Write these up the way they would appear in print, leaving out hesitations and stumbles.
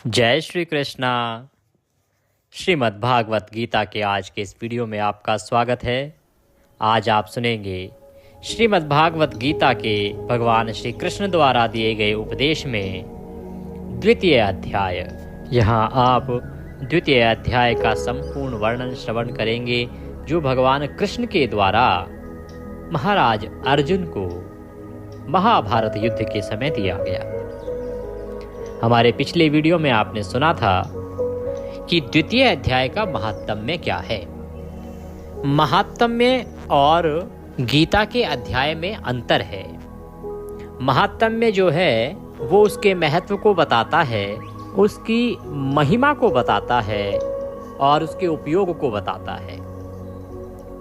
जय श्री कृष्णा। श्रीमद् भागवत गीता के आज के इस वीडियो में आपका स्वागत है। आज आप सुनेंगे श्रीमद् भागवत गीता के भगवान श्री कृष्ण द्वारा दिए गए उपदेश में द्वितीय अध्याय। यहाँ आप द्वितीय अध्याय का संपूर्ण वर्णन श्रवण करेंगे जो भगवान कृष्ण के द्वारा महाराज अर्जुन को महाभारत युद्ध के समय दिया गया। हमारे पिछले वीडियो में आपने सुना था कि द्वितीय अध्याय का महात्म्य क्या है। महात्म्य और गीता के अध्याय में अंतर है। महात्म्य जो है वो उसके महत्व को बताता है, उसकी महिमा को बताता है और उसके उपयोग को बताता है।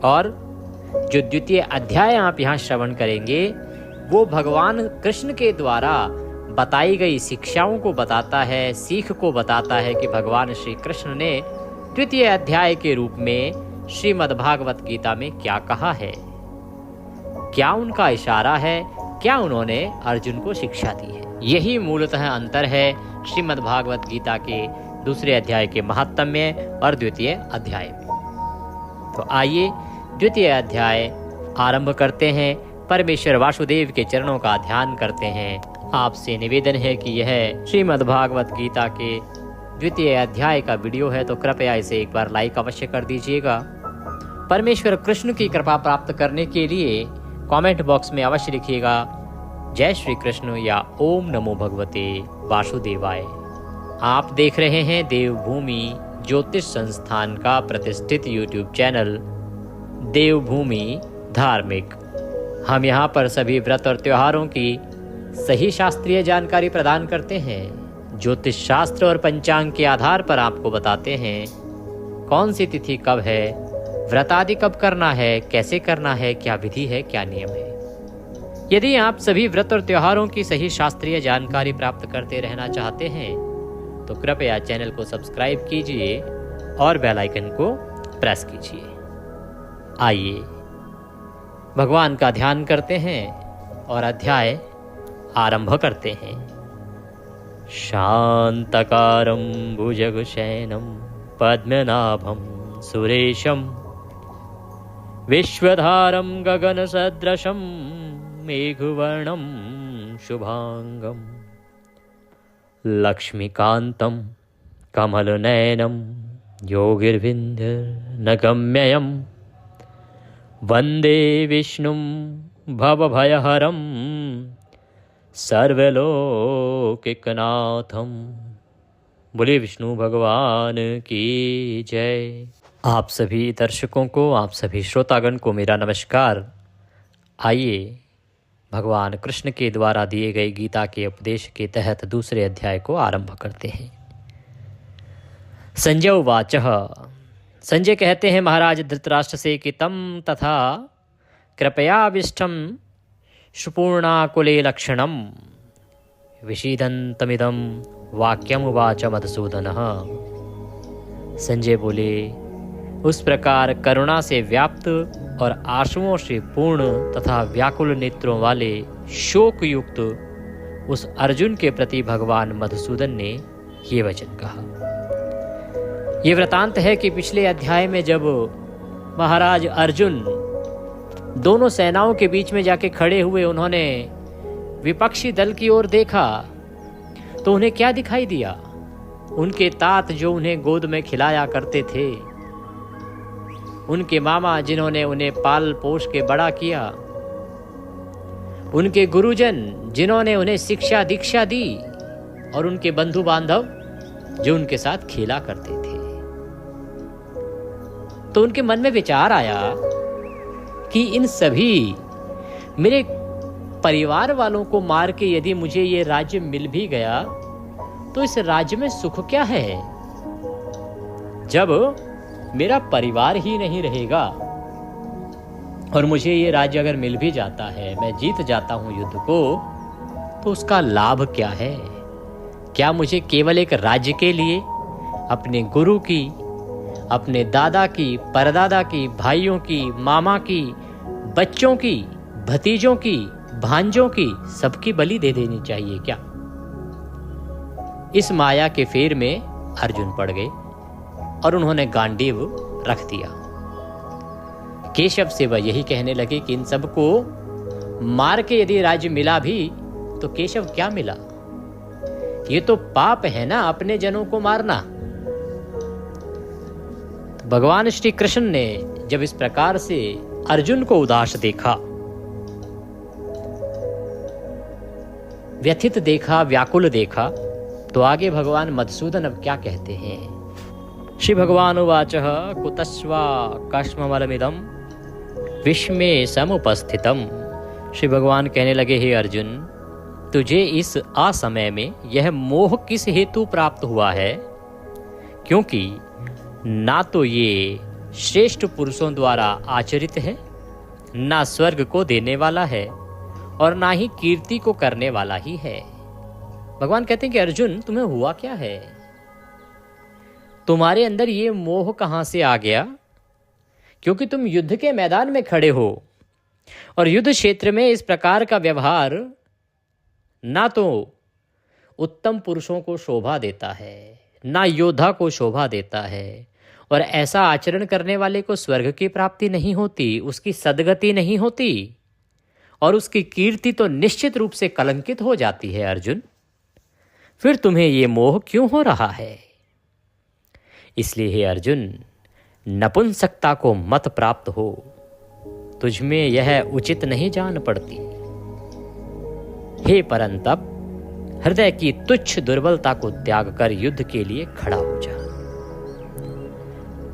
और जो द्वितीय अध्याय आप यहाँ श्रवण करेंगे वो भगवान कृष्ण के द्वारा बताई गई शिक्षाओं को बताता है, सीख को बताता है कि भगवान श्री कृष्ण ने द्वितीय अध्याय के रूप में श्रीमद् भागवत गीता में क्या कहा है, क्या उनका इशारा है, क्या उन्होंने अर्जुन को शिक्षा दी है। यही मूलतः अंतर है श्रीमद् भागवत गीता के दूसरे अध्याय के महात्म्य और द्वितीय अध्याय में। तो आइए द्वितीय अध्याय आरंभ करते हैं। परमेश्वर वासुदेव के चरणों का ध्यान करते हैं। आपसे निवेदन है कि यह श्रीमद् भागवत गीता के द्वितीय अध्याय का वीडियो है तो कृपया इसे एक बार लाइक अवश्य कर दीजिएगा। परमेश्वर कृष्ण की कृपा प्राप्त करने के लिए कमेंट बॉक्स में अवश्य लिखिएगा जय श्री कृष्ण या ओम नमो भगवते वासुदेवाय। आप देख रहे हैं देवभूमि ज्योतिष संस्थान का प्रतिष्ठित यूट्यूब चैनल देवभूमि धार्मिक। हम यहाँ पर सभी व्रत और त्योहारों की सही शास्त्रीय जानकारी प्रदान करते हैं। ज्योतिष शास्त्र और पंचांग के आधार पर आपको बताते हैं कौन सी तिथि कब है, व्रत आदि कब करना है, कैसे करना है, क्या विधि है, क्या नियम है। यदि आप सभी व्रत और त्योहारों की सही शास्त्रीय जानकारी प्राप्त करते रहना चाहते हैं तो कृपया चैनल को सब्सक्राइब कीजिए और बेल आइकन को प्रेस कीजिए। आइए भगवान का ध्यान करते हैं और अध्याय आरंभ करते हैं। शांतकारं भुजगशयनं पद्मनाभं सुरेशं विश्वधारं गगनसदृशं मेघवर्णं शुभांगं लक्ष्मीकान्तं कमलनयनं योगिर्विन्ध्यर्नगम्यं वन्दे विष्णुं भवभयहरं सर्वलोकनाथम। बोले विष्णु भगवान की जय। आप सभी दर्शकों को, आप सभी श्रोतागण को मेरा नमस्कार। आइए भगवान कृष्ण के द्वारा दिए गए गीता के उपदेश के तहत दूसरे अध्याय को आरंभ करते हैं। संजय उवाचः। संजय कहते हैं महाराज धृतराष्ट्र से कि तम तथा कृपयाविष्टम सुपूर्णाकुले लक्षणं विषीदन्तमिदं वाक्यमुवाच मधुसूदनः। संजय बोले, उस प्रकार करुणा से व्याप्त और आंसुओं से पूर्ण तथा व्याकुल नेत्रों वाले शोक युक्त उस अर्जुन के प्रति भगवान मधुसूदन ने ये वचन कहा। ये वृतांत है कि पिछले अध्याय में जब महाराज अर्जुन दोनों सेनाओं के बीच में जाके खड़े हुए, उन्होंने विपक्षी दल की ओर देखा तो उन्हें क्या दिखाई दिया? उनके तात जो उन्हें गोद में खिलाया करते थे, उनके मामा जिन्होंने उन्हें पाल पोष के बड़ा किया, उनके गुरुजन जिन्होंने उन्हें शिक्षा दीक्षा दी और उनके बंधु बांधव जो उनके साथ खेला करते थे। तो उनके मन में विचार आया कि इन सभी मेरे परिवार वालों को मार के यदि मुझे ये राज्य मिल भी गया तो इस राज्य में सुख क्या है जब मेरा परिवार ही नहीं रहेगा। और मुझे ये राज्य अगर मिल भी जाता है, मैं जीत जाता हूं युद्ध को, तो उसका लाभ क्या है? क्या मुझे केवल एक राज्य के लिए अपने गुरु की, अपने दादा की, परदादा की, भाइयों की, मामा की, बच्चों की, भतीजों की, भांजों की सबकी बलि दे देनी चाहिए क्या? इस माया के फेर में अर्जुन पड़ गए और उन्होंने गांडीव रख दिया। केशव से वह यही कहने लगे कि इन सबको मार के यदि राज्य मिला भी तो केशव क्या मिला? ये तो पाप है ना, अपने जनों को मारना। तो भगवान श्री कृष्ण ने जब इस प्रकार से अर्जुन को उदास देखा, व्यथित देखा, व्याकुल देखा, तो आगे भगवान मधुसूदन अब क्या कहते हैं। श्री भगवान उवाच कुतस्वा कश्मलमिदं विस्मे समुपस्थितम। श्री भगवान कहने लगे, हे अर्जुन, तुझे इस असमय में यह मोह किस हेतु प्राप्त हुआ है? क्योंकि ना तो ये श्रेष्ठ पुरुषों द्वारा आचरित है, ना स्वर्ग को देने वाला है, और ना ही कीर्ति को करने वाला ही है। भगवान कहते हैं कि अर्जुन, तुम्हें हुआ क्या है? तुम्हारे अंदर ये मोह कहां से आ गया? क्योंकि तुम युद्ध के मैदान में खड़े हो और युद्ध क्षेत्र में इस प्रकार का व्यवहार ना तो उत्तम पुरुषों को शोभा देता है, ना योद्धा को शोभा देता है, और ऐसा आचरण करने वाले को स्वर्ग की प्राप्ति नहीं होती, उसकी सद्गति नहीं होती, और उसकी कीर्ति तो निश्चित रूप से कलंकित हो जाती है। अर्जुन, फिर तुम्हें ये मोह क्यों हो रहा है? इसलिए हे अर्जुन, नपुंसकता को मत प्राप्त हो, तुझमें यह उचित नहीं जान पड़ती। हे परंतप, हृदय की तुच्छ दुर्बलता को त्याग कर युद्ध के लिए खड़ा हो जा।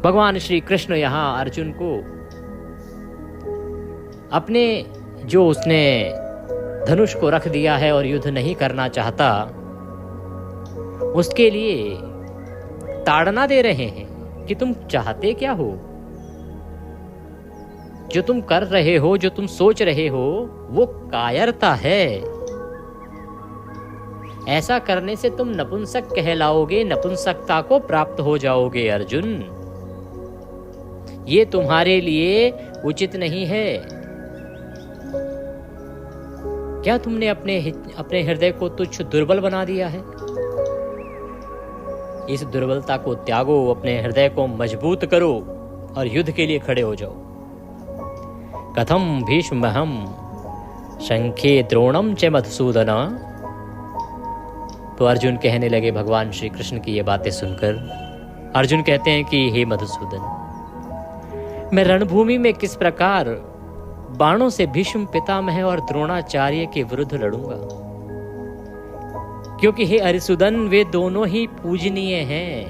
भगवान श्री कृष्ण यहां अर्जुन को अपने जो उसने धनुष को रख दिया है और युद्ध नहीं करना चाहता, उसके लिए ताड़ना दे रहे हैं कि तुम चाहते क्या हो? जो तुम कर रहे हो, जो तुम सोच रहे हो, वो कायरता है। ऐसा करने से तुम नपुंसक कहलाओगे, नपुंसकता को प्राप्त हो जाओगे। अर्जुन, ये तुम्हारे लिए उचित नहीं है। क्या तुमने अपने हृदय को तुच्छ दुर्बल बना दिया है? इस दुर्बलता को त्यागो, अपने हृदय को मजबूत करो और युद्ध के लिए खड़े हो जाओ। कथम भीष्महम शंखे द्रोणम च मधुसूदन। तो अर्जुन कहने लगे, भगवान श्री कृष्ण की ये बातें सुनकर अर्जुन कहते हैं कि हे मधुसूदन, मैं रणभूमि में किस प्रकार बाणों से भीष्म पितामह और द्रोणाचार्य के विरुद्ध लड़ूंगा? क्योंकि हे अरिसुदन, वे दोनों ही पूजनीय हैं।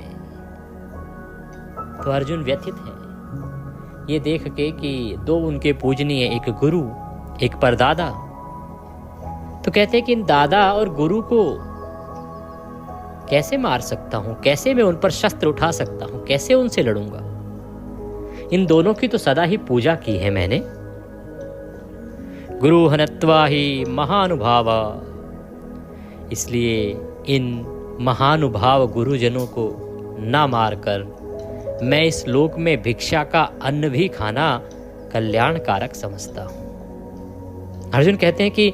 तो अर्जुन व्यथित है ये देख के कि दो उनके पूजनीय, एक गुरु एक परदादा। तो कहते हैं कि इन दादा और गुरु को कैसे मार सकता हूं, कैसे मैं उन पर शस्त्र उठा सकता हूं, कैसे उनसे लड़ूंगा? इन दोनों की तो सदा ही पूजा की है मैंने। गुरु हनत्वा ही महानुभावा। इसलिए इन महानुभाव गुरुजनों को ना मारकर मैं इस लोक में भिक्षा का अन्न भी खाना कल्याणकारक समझता हूं। अर्जुन कहते हैं कि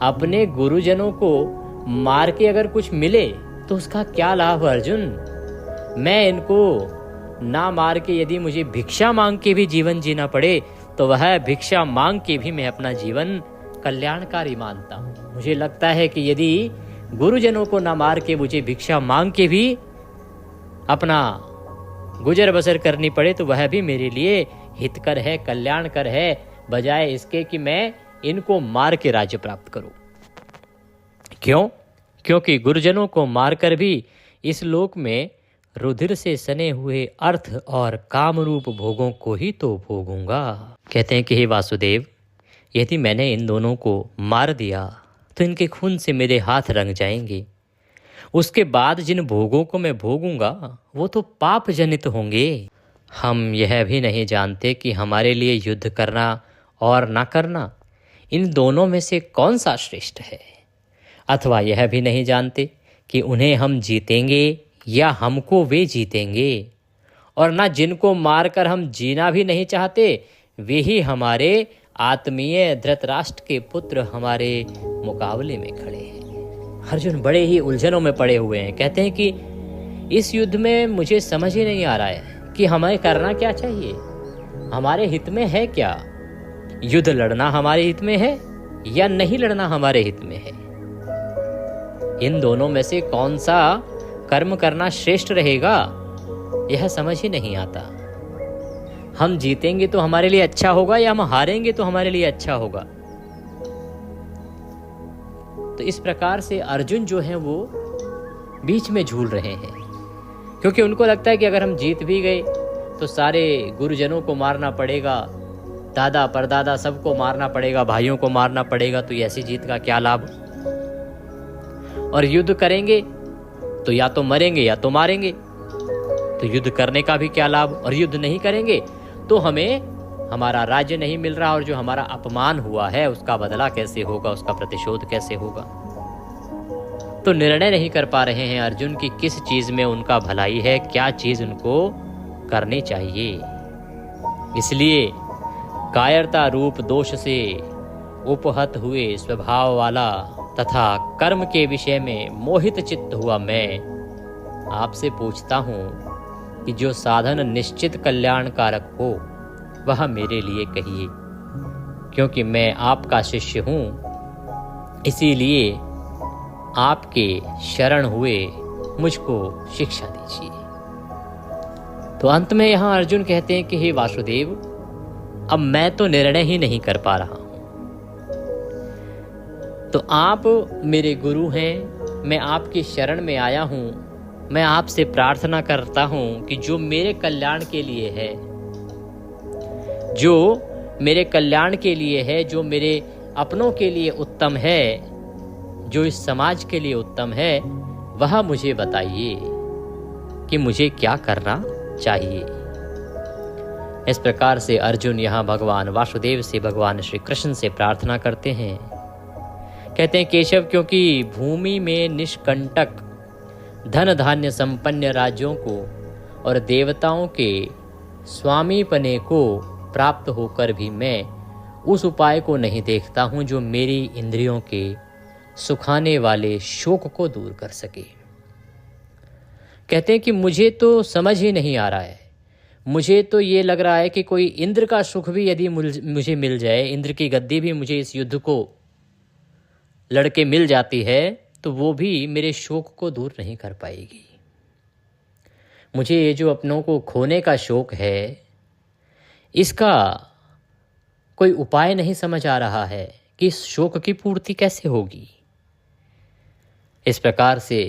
अपने गुरुजनों को मार के अगर कुछ मिले तो उसका क्या लाभ अर्जुन? मैं इनको ना मार के यदि मुझे भिक्षा मांग के भी जीवन जीना पड़े तो वह भिक्षा मांग के भी मैं अपना जीवन कल्याणकारी मानता हूं। मुझे लगता है कि यदि गुरुजनों को ना मार के मुझे भिक्षा मांग के भी अपना गुजर बसर करनी पड़े तो वह भी मेरे लिए हितकर है, कल्याणकर है, बजाय इसके कि मैं इनको मार के राज्य प्राप्त करूं। क्यों? क्योंकि गुरुजनों को मारकर भी इस लोक में रुधिर से सने हुए अर्थ और कामरूप भोगों को ही तो भोगूंगा। कहते हैं कि हे वासुदेव, यदि मैंने इन दोनों को मार दिया तो इनके खून से मेरे हाथ रंग जाएंगे। उसके बाद जिन भोगों को मैं भोगूंगा वो तो पाप जनित होंगे। हम यह भी नहीं जानते कि हमारे लिए युद्ध करना और ना करना इन दोनों में से कौन सा श्रेष्ठ है, अथवा यह भी नहीं जानते कि उन्हें हम जीतेंगे या हमको वे जीतेंगे। और ना जिनको मारकर हम जीना भी नहीं चाहते वे ही हमारे आत्मीय धृतराष्ट्र के पुत्र हमारे मुकाबले में खड़े हैं। अर्जुन बड़े ही उलझनों में पड़े हुए हैं। कहते हैं कि इस युद्ध में मुझे समझ ही नहीं आ रहा है कि हमें करना क्या चाहिए, हमारे हित में है क्या? युद्ध लड़ना हमारे हित में है या नहीं लड़ना हमारे हित में है? इन दोनों में से कौन सा कर्म करना श्रेष्ठ रहेगा, यह समझ ही नहीं आता। हम जीतेंगे तो हमारे लिए अच्छा होगा या हम हारेंगे तो हमारे लिए अच्छा होगा? तो इस प्रकार से अर्जुन जो है वो बीच में झूल रहे हैं, क्योंकि उनको लगता है कि अगर हम जीत भी गए तो सारे गुरुजनों को मारना पड़ेगा, दादा परदादा सबको मारना पड़ेगा, भाइयों को मारना पड़ेगा, तो ऐसी जीत का क्या लाभ? और युद्ध करेंगे तो या तो मरेंगे या तो मारेंगे, तो युद्ध करने का भी क्या लाभ? और युद्ध नहीं करेंगे तो हमें हमारा राज्य नहीं मिल रहा, और जो हमारा अपमान हुआ है उसका बदला कैसे होगा, उसका प्रतिशोध कैसे होगा? तो निर्णय नहीं कर पा रहे हैं अर्जुन की किस चीज में उनका भलाई है, क्या चीज उनको करनी चाहिए। इसलिए कायरता रूप दोष से उपहत हुए स्वभाव वाला तथा कर्म के विषय में मोहित चित्त हुआ मैं आपसे पूछता हूँ कि जो साधन निश्चित कल्याणकारक हो वह मेरे लिए कहिए, क्योंकि मैं आपका शिष्य हूँ, इसीलिए आपके शरण हुए मुझको शिक्षा दीजिए। तो अंत में यहाँ अर्जुन कहते हैं कि हे वासुदेव, अब मैं तो निर्णय ही नहीं कर पा रहा हूँ, तो आप मेरे गुरु हैं, मैं आपकी शरण में आया हूँ, मैं आपसे प्रार्थना करता हूँ कि जो मेरे कल्याण के लिए है, जो मेरे कल्याण के लिए है, जो मेरे अपनों के लिए उत्तम है, जो इस समाज के लिए उत्तम है, वह मुझे बताइए कि मुझे क्या करना चाहिए। इस प्रकार से अर्जुन यहाँ भगवान वासुदेव से, भगवान श्री कृष्ण से प्रार्थना करते हैं। कहते हैं केशव, क्योंकि भूमि में निष्कंटक धन धान्य संपन्न राज्यों को और देवताओं के स्वामीपने को प्राप्त होकर भी मैं उस उपाय को नहीं देखता हूँ जो मेरी इंद्रियों के सुखाने वाले शोक को दूर कर सके। कहते हैं कि मुझे तो समझ ही नहीं आ रहा है, मुझे तो ये लग रहा है कि कोई इंद्र का सुख भी यदि मुझे मिल जाए, इंद्र की गद्दी भी मुझे इस युद्ध को लड़के मिल जाती है, तो वो भी मेरे शोक को दूर नहीं कर पाएगी। मुझे ये जो अपनों को खोने का शोक है, इसका कोई उपाय नहीं समझ आ रहा है कि इस शोक की पूर्ति कैसे होगी। इस प्रकार से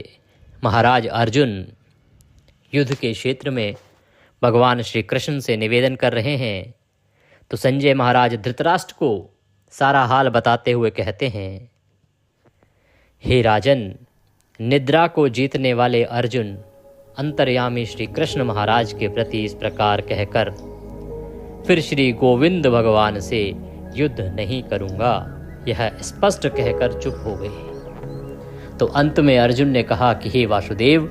महाराज अर्जुन युद्ध के क्षेत्र में भगवान श्री कृष्ण से निवेदन कर रहे हैं। तो संजय महाराज धृतराष्ट्र को सारा हाल बताते हुए कहते हैं, हे राजन, निद्रा को जीतने वाले अर्जुन अंतर्यामी श्री कृष्ण महाराज के प्रति इस प्रकार कहकर फिर श्री गोविंद भगवान से युद्ध नहीं करूंगा, यह स्पष्ट कहकर चुप हो गए। तो अंत में अर्जुन ने कहा कि हे वासुदेव,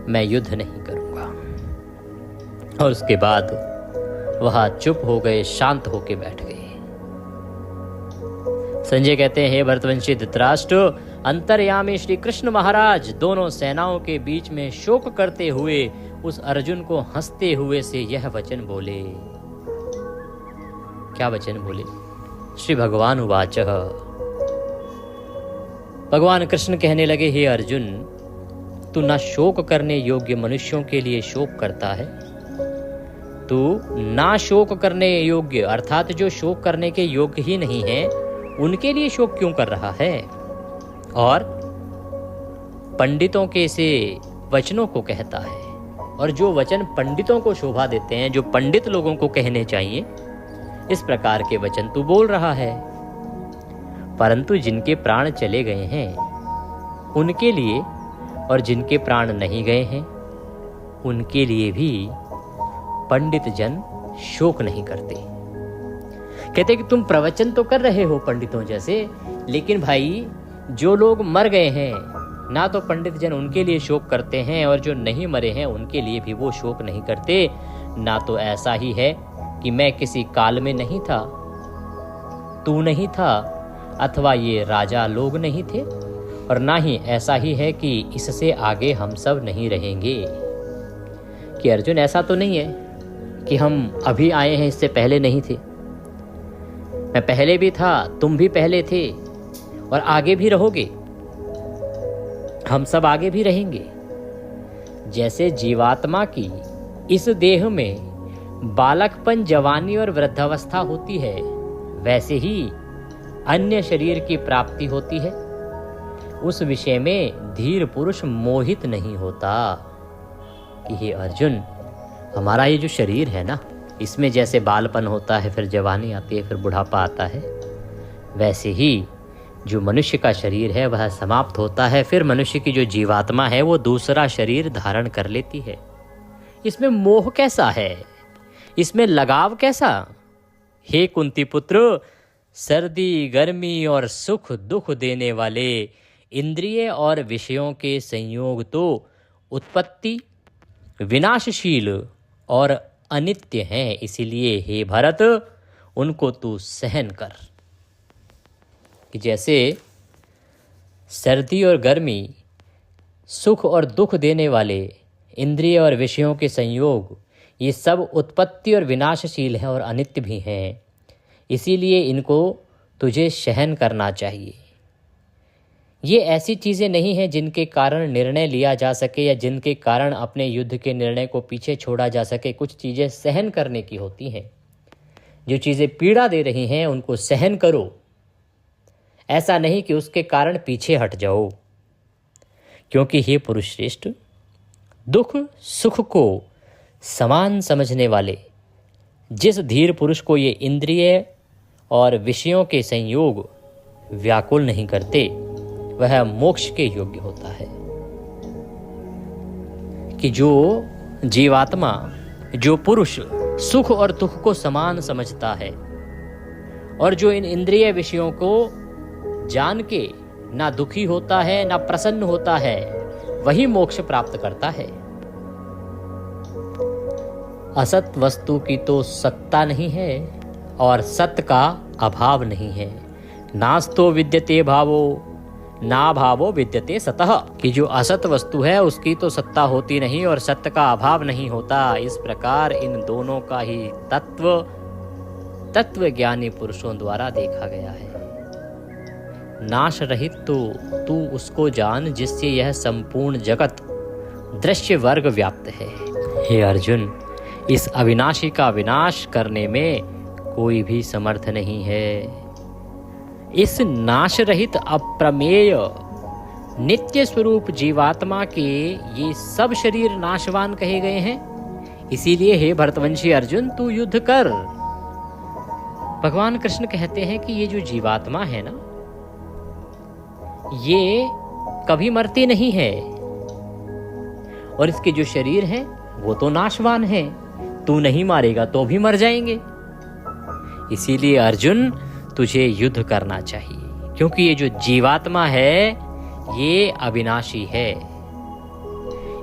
मैं युद्ध नहीं करूंगा। और उसके बाद वह चुप हो गए, शांत होकर बैठ गए। संजय कहते हैं, हे भरतवंशी धृतराष्ट्र, अंतर्यामी श्री कृष्ण महाराज दोनों सेनाओं के बीच में शोक करते हुए उस अर्जुन को हंसते हुए से यह वचन बोले। क्या वचन बोले? श्री भगवान उवाच, भगवान कृष्ण कहने लगे, हे अर्जुन, तू न शोक करने योग्य मनुष्यों के लिए शोक करता है, तू ना शोक करने योग्य अर्थात जो शोक करने के योग्य ही नहीं है उनके लिए शोक क्यों कर रहा है? और पंडितों के से वचनों को कहता है, और जो वचन पंडितों को शोभा देते हैं, जो पंडित लोगों को कहने चाहिए, इस प्रकार के वचन तू बोल रहा है। परंतु जिनके प्राण चले गए हैं उनके लिए, और जिनके प्राण नहीं गए हैं उनके लिए भी पंडित जन शोक नहीं करते। कहते कि तुम प्रवचन तो कर रहे हो पंडितों जैसे, लेकिन भाई जो लोग मर गए हैं ना तो पंडित जन उनके लिए शोक करते हैं, और जो नहीं मरे हैं उनके लिए भी वो शोक नहीं करते। ना तो ऐसा ही है कि मैं किसी काल में नहीं था, तू नहीं था, अथवा ये राजा लोग नहीं थे, और ना ही ऐसा ही है कि इससे आगे हम सब नहीं रहेंगे। कि अर्जुन ऐसा तो नहीं है कि हम अभी आए हैं, इससे पहले नहीं थे। मैं पहले भी था, तुम भी पहले थे और आगे भी रहोगे, हम सब आगे भी रहेंगे। जैसे जीवात्मा की इस देह में बालकपन, जवानी और वृद्धावस्था होती है, वैसे ही अन्य शरीर की प्राप्ति होती है। उस विषय में धीर पुरुष मोहित नहीं होता कि हे अर्जुन, हमारा ये जो शरीर है ना, इसमें जैसे बालपन होता है, फिर जवानी आती है, फिर बुढ़ापा आता है, वैसे ही जो मनुष्य का शरीर है वह समाप्त होता है। फिर मनुष्य की जो जीवात्मा है वो दूसरा शरीर धारण कर लेती है। इसमें मोह कैसा है, इसमें लगाव कैसा? हे कुंती पुत्र, सर्दी, गर्मी और सुख दुख देने वाले इंद्रिय और विषयों के संयोग तो उत्पत्ति, विनाशशील और अनित्य हैं। इसीलिए हे भरत, उनको तू सहन कर। कि जैसे सर्दी और गर्मी, सुख और दुख देने वाले इंद्रिय और विषयों के संयोग, ये सब उत्पत्ति और विनाशशील हैं और अनित्य भी हैं। इसीलिए इनको तुझे सहन करना चाहिए। ये ऐसी चीज़ें नहीं हैं जिनके कारण निर्णय लिया जा सके या जिनके कारण अपने युद्ध के निर्णय को पीछे छोड़ा जा सके। कुछ चीज़ें सहन करने की होती हैं। जो चीज़ें पीड़ा दे रही हैं उनको सहन करो, ऐसा नहीं कि उसके कारण पीछे हट जाओ। क्योंकि हे पुरुष श्रेष्ठ, दुख सुख को समान समझने वाले जिस धीर पुरुष को ये इंद्रिय और विषयों के संयोग व्याकुल नहीं करते, वह मोक्ष के योग्य होता है। कि जो जीवात्मा, जो पुरुष सुख और दुख को समान समझता है और जो इन इंद्रिय विषयों को जान के ना दुखी होता है ना प्रसन्न होता है, वही मोक्ष प्राप्त करता है। असत वस्तु की तो सत्ता नहीं है और सत्य का अभाव नहीं है। नास्तो विद्यते भावो ना भावो विद्यते सतः। कि जो असत वस्तु है उसकी तो सत्ता होती नहीं और सत्य का अभाव नहीं होता। इस प्रकार इन दोनों का ही तत्व ज्ञानी पुरुषों द्वारा देखा गया है। नाश रहित तो तू उसको जान जिससे यह संपूर्ण जगत दृश्य वर्ग व्याप्त है। हे अर्जुन, इस अविनाशी का विनाश करने में कोई भी समर्थ नहीं है। इस नाश रहित अप्रमेय नित्य स्वरूप जीवात्मा के ये सब शरीर नाशवान कहे गए हैं। इसीलिए हे भरतवंशी अर्जुन, तू युद्ध कर। भगवान कृष्ण कहते हैं कि ये जो जीवात्मा है ना, ये कभी मरती नहीं है और इसके जो शरीर है वो तो नाशवान है। तू नहीं मारेगा तो भी मर जाएंगे। इसीलिए अर्जुन, तुझे युद्ध करना चाहिए, क्योंकि ये जो जीवात्मा है ये अविनाशी है।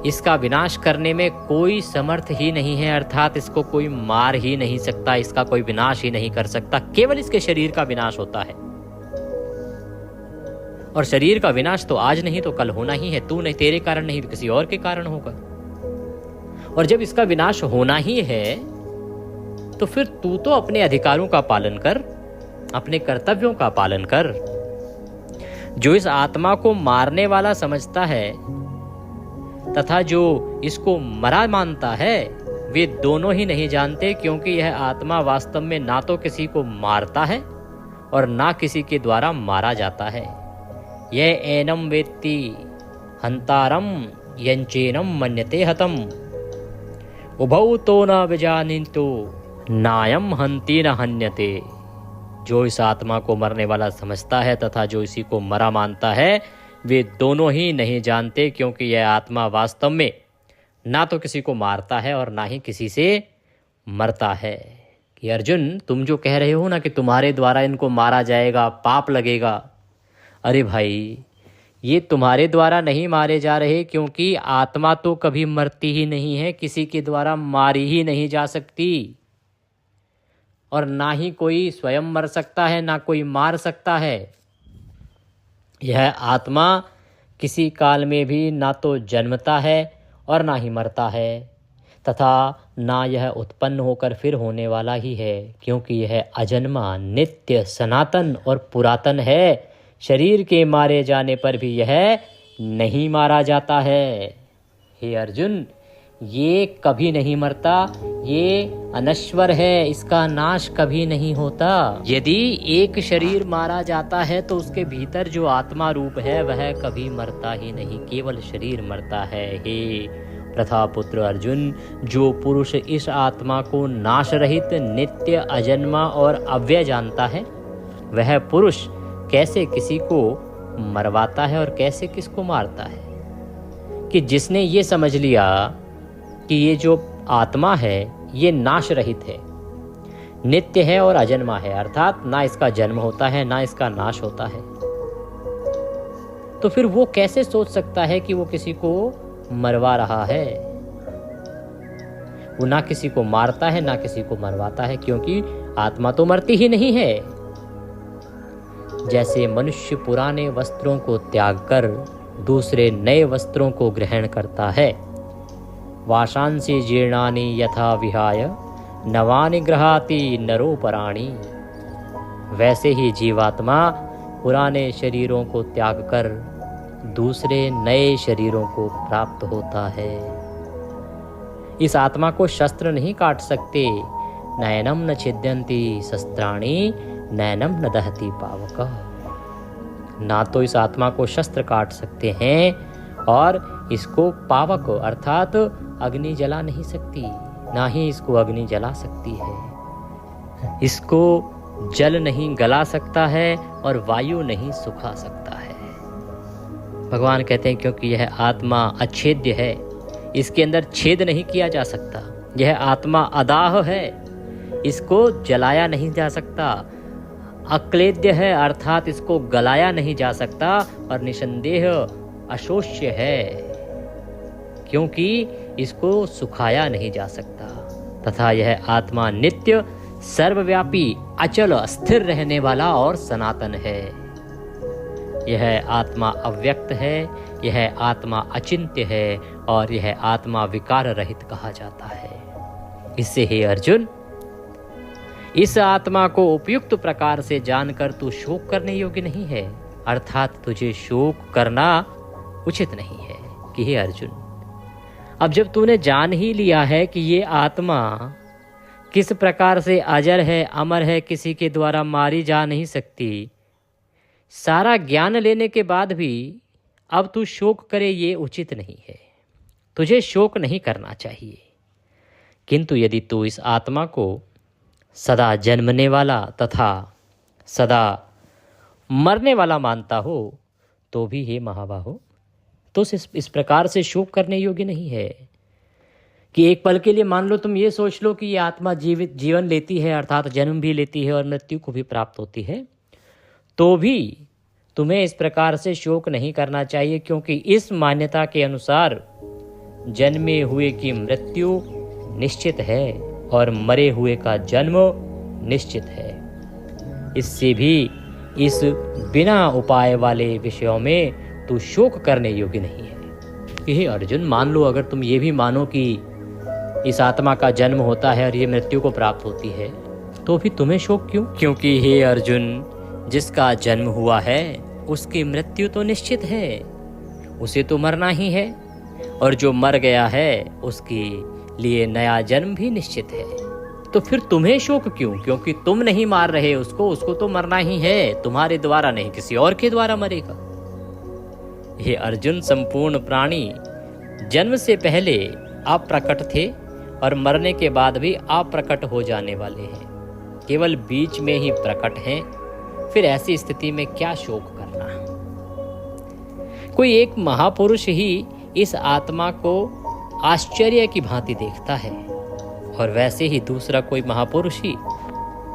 इसका विनाश करने में कोई समर्थ ही नहीं है, अर्थात इसको कोई मार ही नहीं सकता, इसका कोई विनाश ही नहीं कर सकता। केवल इसके शरीर का विनाश होता है और शरीर का विनाश तो आज नहीं तो कल होना ही है। तू नहीं, तेरे कारण नहीं तो किसी और के कारण होगा। और जब इसका विनाश होना ही है तो फिर तू तो अपने अधिकारों का पालन कर, अपने कर्तव्यों का पालन कर। जो इस आत्मा को मारने वाला समझता है तथा जो इसको मरा मानता है, वे दोनों ही नहीं जानते, क्योंकि यह आत्मा वास्तव में ना तो किसी को मारता है और ना किसी के द्वारा मारा जाता है। यह एनम वेत्ति हंतारम यंचेनम मन्यते हतम उभौ तो न विजानीतो नायम हंति न हन्यते। जो इस आत्मा को मरने वाला समझता है तथा जो इसी को मरा मानता है, वे दोनों ही नहीं जानते, क्योंकि यह आत्मा वास्तव में ना तो किसी को मारता है और ना ही किसी से मरता है। कि अर्जुन, तुम जो कह रहे हो ना कि तुम्हारे द्वारा इनको मारा जाएगा, पाप लगेगा, अरे भाई, ये तुम्हारे द्वारा नहीं मारे जा रहे, क्योंकि आत्मा तो कभी मरती ही नहीं है, किसी के द्वारा मारी ही नहीं जा सकती और ना ही कोई स्वयं मर सकता है, ना कोई मार सकता है। यह आत्मा किसी काल में भी ना तो जन्मता है और ना ही मरता है, तथा ना यह उत्पन्न होकर फिर होने वाला ही है, क्योंकि यह अजन्मा, नित्य, सनातन और पुरातन है। शरीर के मारे जाने पर भी यह नहीं मारा जाता है। हे अर्जुन, ये कभी नहीं मरता, ये अनश्वर है, इसका नाश कभी नहीं होता। यदि एक शरीर मारा जाता है तो उसके भीतर जो आत्मा रूप है वह कभी मरता ही नहीं, केवल शरीर मरता है। हे प्रथापुत्र अर्जुन, जो पुरुष इस आत्मा को नाश रहित, नित्य, अजन्मा और अव्यय जानता है, वह पुरुष कैसे किसी को मरवाता है और कैसे किसको मारता है। कि जिसने ये समझ लिया कि ये जो आत्मा है ये नाश रहित है, नित्य है और अजन्मा है, अर्थात ना इसका जन्म होता है ना इसका नाश होता है, तो फिर वो कैसे सोच सकता है कि वो किसी को मरवा रहा है। वो ना किसी को मारता है ना किसी को मरवाता है, क्योंकि आत्मा तो मरती ही नहीं है। जैसे मनुष्य पुराने वस्त्रों को त्याग कर दूसरे नए वस्त्रों को ग्रहण करता है, वाशांसि जीर्णानि यथा विहाय नवानि गृहाति नरोपराणि, वैसे ही जीवात्मा पुराने शरीरों को त्याग कर दूसरे नए शरीरों को प्राप्त होता है। इस आत्मा को शस्त्र नहीं काट सकते। नयनम न छिद्यन्ति शस्त्राणि नैनम न दहति पावक। ना तो इस आत्मा को शस्त्र काट सकते हैं और इसको पावक अर्थात अग्नि जला नहीं सकती, ना ही इसको अग्नि जला सकती है। इसको जल नहीं गला सकता है और वायु नहीं सुखा सकता है। भगवान कहते हैं क्योंकि यह आत्मा अच्छेद्य है, इसके अंदर छेद नहीं किया जा सकता। यह आत्मा अदाह है, इसको जलाया नहीं जा सकता। अक्लेद्य है अर्थात इसको गलाया नहीं जा सकता, और निसंदेह अशोष्य है क्योंकि इसको सुखाया नहीं जा सकता। तथा यह आत्मा नित्य, सर्वव्यापी, अचल, स्थिर रहने वाला और सनातन है। यह आत्मा अव्यक्त है, यह आत्मा अचिंत्य है और यह आत्मा विकार रहित कहा जाता है। इससे हे अर्जुन, इस आत्मा को उपयुक्त प्रकार से जानकर तू शोक करने योग्य नहीं है, अर्थात तुझे शोक करना उचित नहीं है। कि हे अर्जुन, अब जब तूने जान ही लिया है कि ये आत्मा किस प्रकार से अजर है, अमर है, किसी के द्वारा मारी जा नहीं सकती, सारा ज्ञान लेने के बाद भी अब तू शोक करे ये उचित नहीं है। तुझे शोक नहीं करना चाहिए। किंतु यदि तू इस आत्मा को सदा जन्मने वाला तथा सदा मरने वाला मानता हो तो भी हे महाबाहो, तो इस प्रकार से शोक करने योग्य नहीं है। कि एक पल के लिए मान लो तुम ये सोच लो कि ये आत्मा जीवन लेती है, अर्थात जन्म भी लेती है और मृत्यु को भी प्राप्त होती है, तो भी तुम्हें इस प्रकार से शोक नहीं करना चाहिए, क्योंकि इस मान्यता के अनुसार जन्मे हुए की मृत्यु निश्चित है और मरे हुए का जन्म निश्चित है। इससे भी इस बिना उपाय वाले विषयों में तू शोक करने योग्य नहीं है। कि हे अर्जुन, मान लो अगर तुम ये भी मानो कि इस आत्मा का जन्म होता है और ये मृत्यु को प्राप्त होती है, तो भी तुम्हें शोक क्यों? क्योंकि हे अर्जुन, जिसका जन्म हुआ है उसकी मृत्यु तो निश्चित है, उसे तो मरना ही है, और जो मर गया है उसके लिए नया जन्म भी निश्चित है। तो फिर तुम्हें शोक क्यों? क्योंकि तुम नहीं मार रहे उसको, उसको तो मरना ही है, तुम्हारे द्वारा नहीं, किसी और के द्वारा मरेगा। हे अर्जुन, संपूर्ण प्राणी जन्म से पहले अप्रकट थे और मरने के बाद भी अप्रकट हो जाने वाले हैं, केवल बीच में ही प्रकट हैं। फिर ऐसी स्थिति में क्या शोक करना? कोई एक महापुरुष ही इस आत्मा को आश्चर्य की भांति देखता है, और वैसे ही दूसरा कोई महापुरुष ही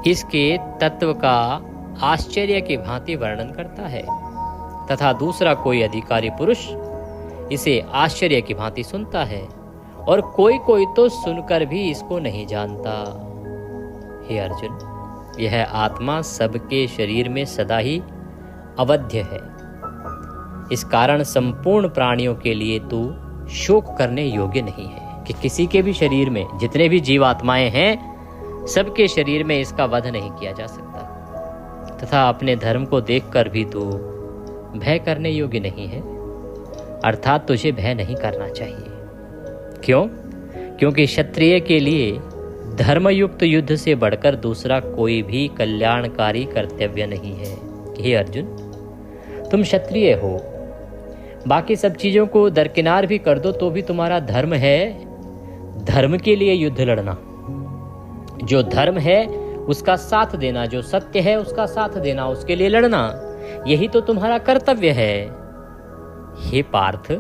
इसके तत्व का आश्चर्य की भांति वर्णन करता है, तथा दूसरा कोई अधिकारी पुरुष इसे आश्चर्य की भांति सुनता है, और कोई कोई तो सुनकर भी इसको नहीं जानता। हे अर्जुन, यह आत्मा सबके शरीर में सदा ही अवध्य है। इस कारण संपूर्ण प्राणियों के लिए तू शोक करने योग्य नहीं है कि किसी के भी शरीर में जितने भी जीवात्माएं हैं सबके शरीर में इसका वध नहीं किया जा सकता, तथा अपने धर्म को देखकर भी तू भय करने योग्य नहीं है, अर्थात तुझे भय नहीं करना चाहिए। क्यों? क्योंकि क्षत्रिय के लिए धर्मयुक्त युद्ध से बढ़कर दूसरा कोई भी कल्याणकारी कर्तव्य नहीं है। हे अर्जुन, तुम क्षत्रिय हो, बाकी सब चीजों को दरकिनार भी कर दो तो भी तुम्हारा धर्म है धर्म के लिए युद्ध लड़ना, जो धर्म है उसका साथ देना, जो सत्य है उसका साथ देना, उसके लिए लड़ना, यही तो तुम्हारा कर्तव्य है। हे पार्थ,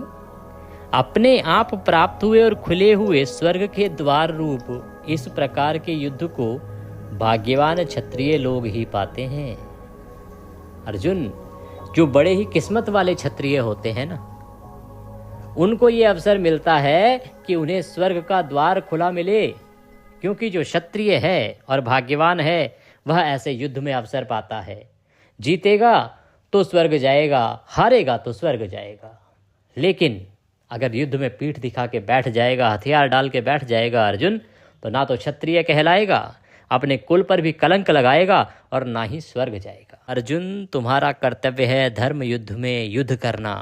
अपने आप प्राप्त हुए और खुले हुए स्वर्ग के द्वार रूप इस प्रकार के युद्ध को भाग्यवान क्षत्रिय लोग ही पाते हैं। अर्जुन, जो बड़े ही किस्मत वाले क्षत्रिय होते हैं ना, उनको ये अवसर मिलता है कि उन्हें स्वर्ग का द्वार खुला मिले, क्योंकि जो क्षत्रिय है और भाग्यवान है वह ऐसे युद्ध में अवसर पाता है। जीतेगा तो स्वर्ग जाएगा, हारेगा तो स्वर्ग जाएगा। लेकिन अगर युद्ध में पीठ दिखा के बैठ जाएगा, हथियार डाल के बैठ जाएगा अर्जुन, तो ना तो क्षत्रिय कहलाएगा, अपने कुल पर भी कलंक लगाएगा और ना ही स्वर्ग जाएगा। अर्जुन, तुम्हारा कर्तव्य है धर्म युद्ध में युद्ध करना।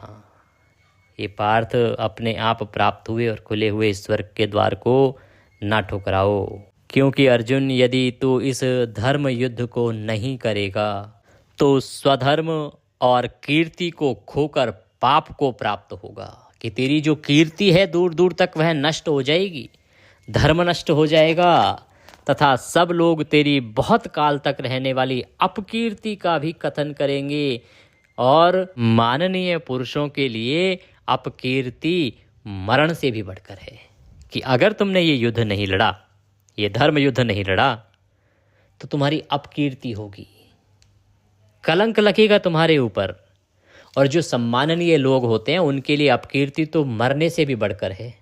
ये पार्थ, अपने आप प्राप्त हुए और खुले हुए स्वर्ग के द्वार को ना ठुकराओ, क्योंकि अर्जुन, यदि तू इस धर्म युद्ध को नहीं करेगा तो स्वधर्म और कीर्ति को खोकर पाप को प्राप्त होगा, कि तेरी जो कीर्ति है दूर दूर तक वह नष्ट हो जाएगी, धर्म नष्ट हो जाएगा, तथा सब लोग तेरी बहुत काल तक रहने वाली अपकीर्ति का भी कथन करेंगे। और माननीय पुरुषों के लिए अपकीर्ति मरण से भी बढ़कर है, कि अगर तुमने ये युद्ध नहीं लड़ा, ये धर्म युद्ध नहीं लड़ा, तो तुम्हारी अपकीर्ति होगी, कलंक लगेगा तुम्हारे ऊपर। और जो सम्माननीय लोग होते हैं उनके लिए अपकीर्ति तो मरने से भी बढ़कर है।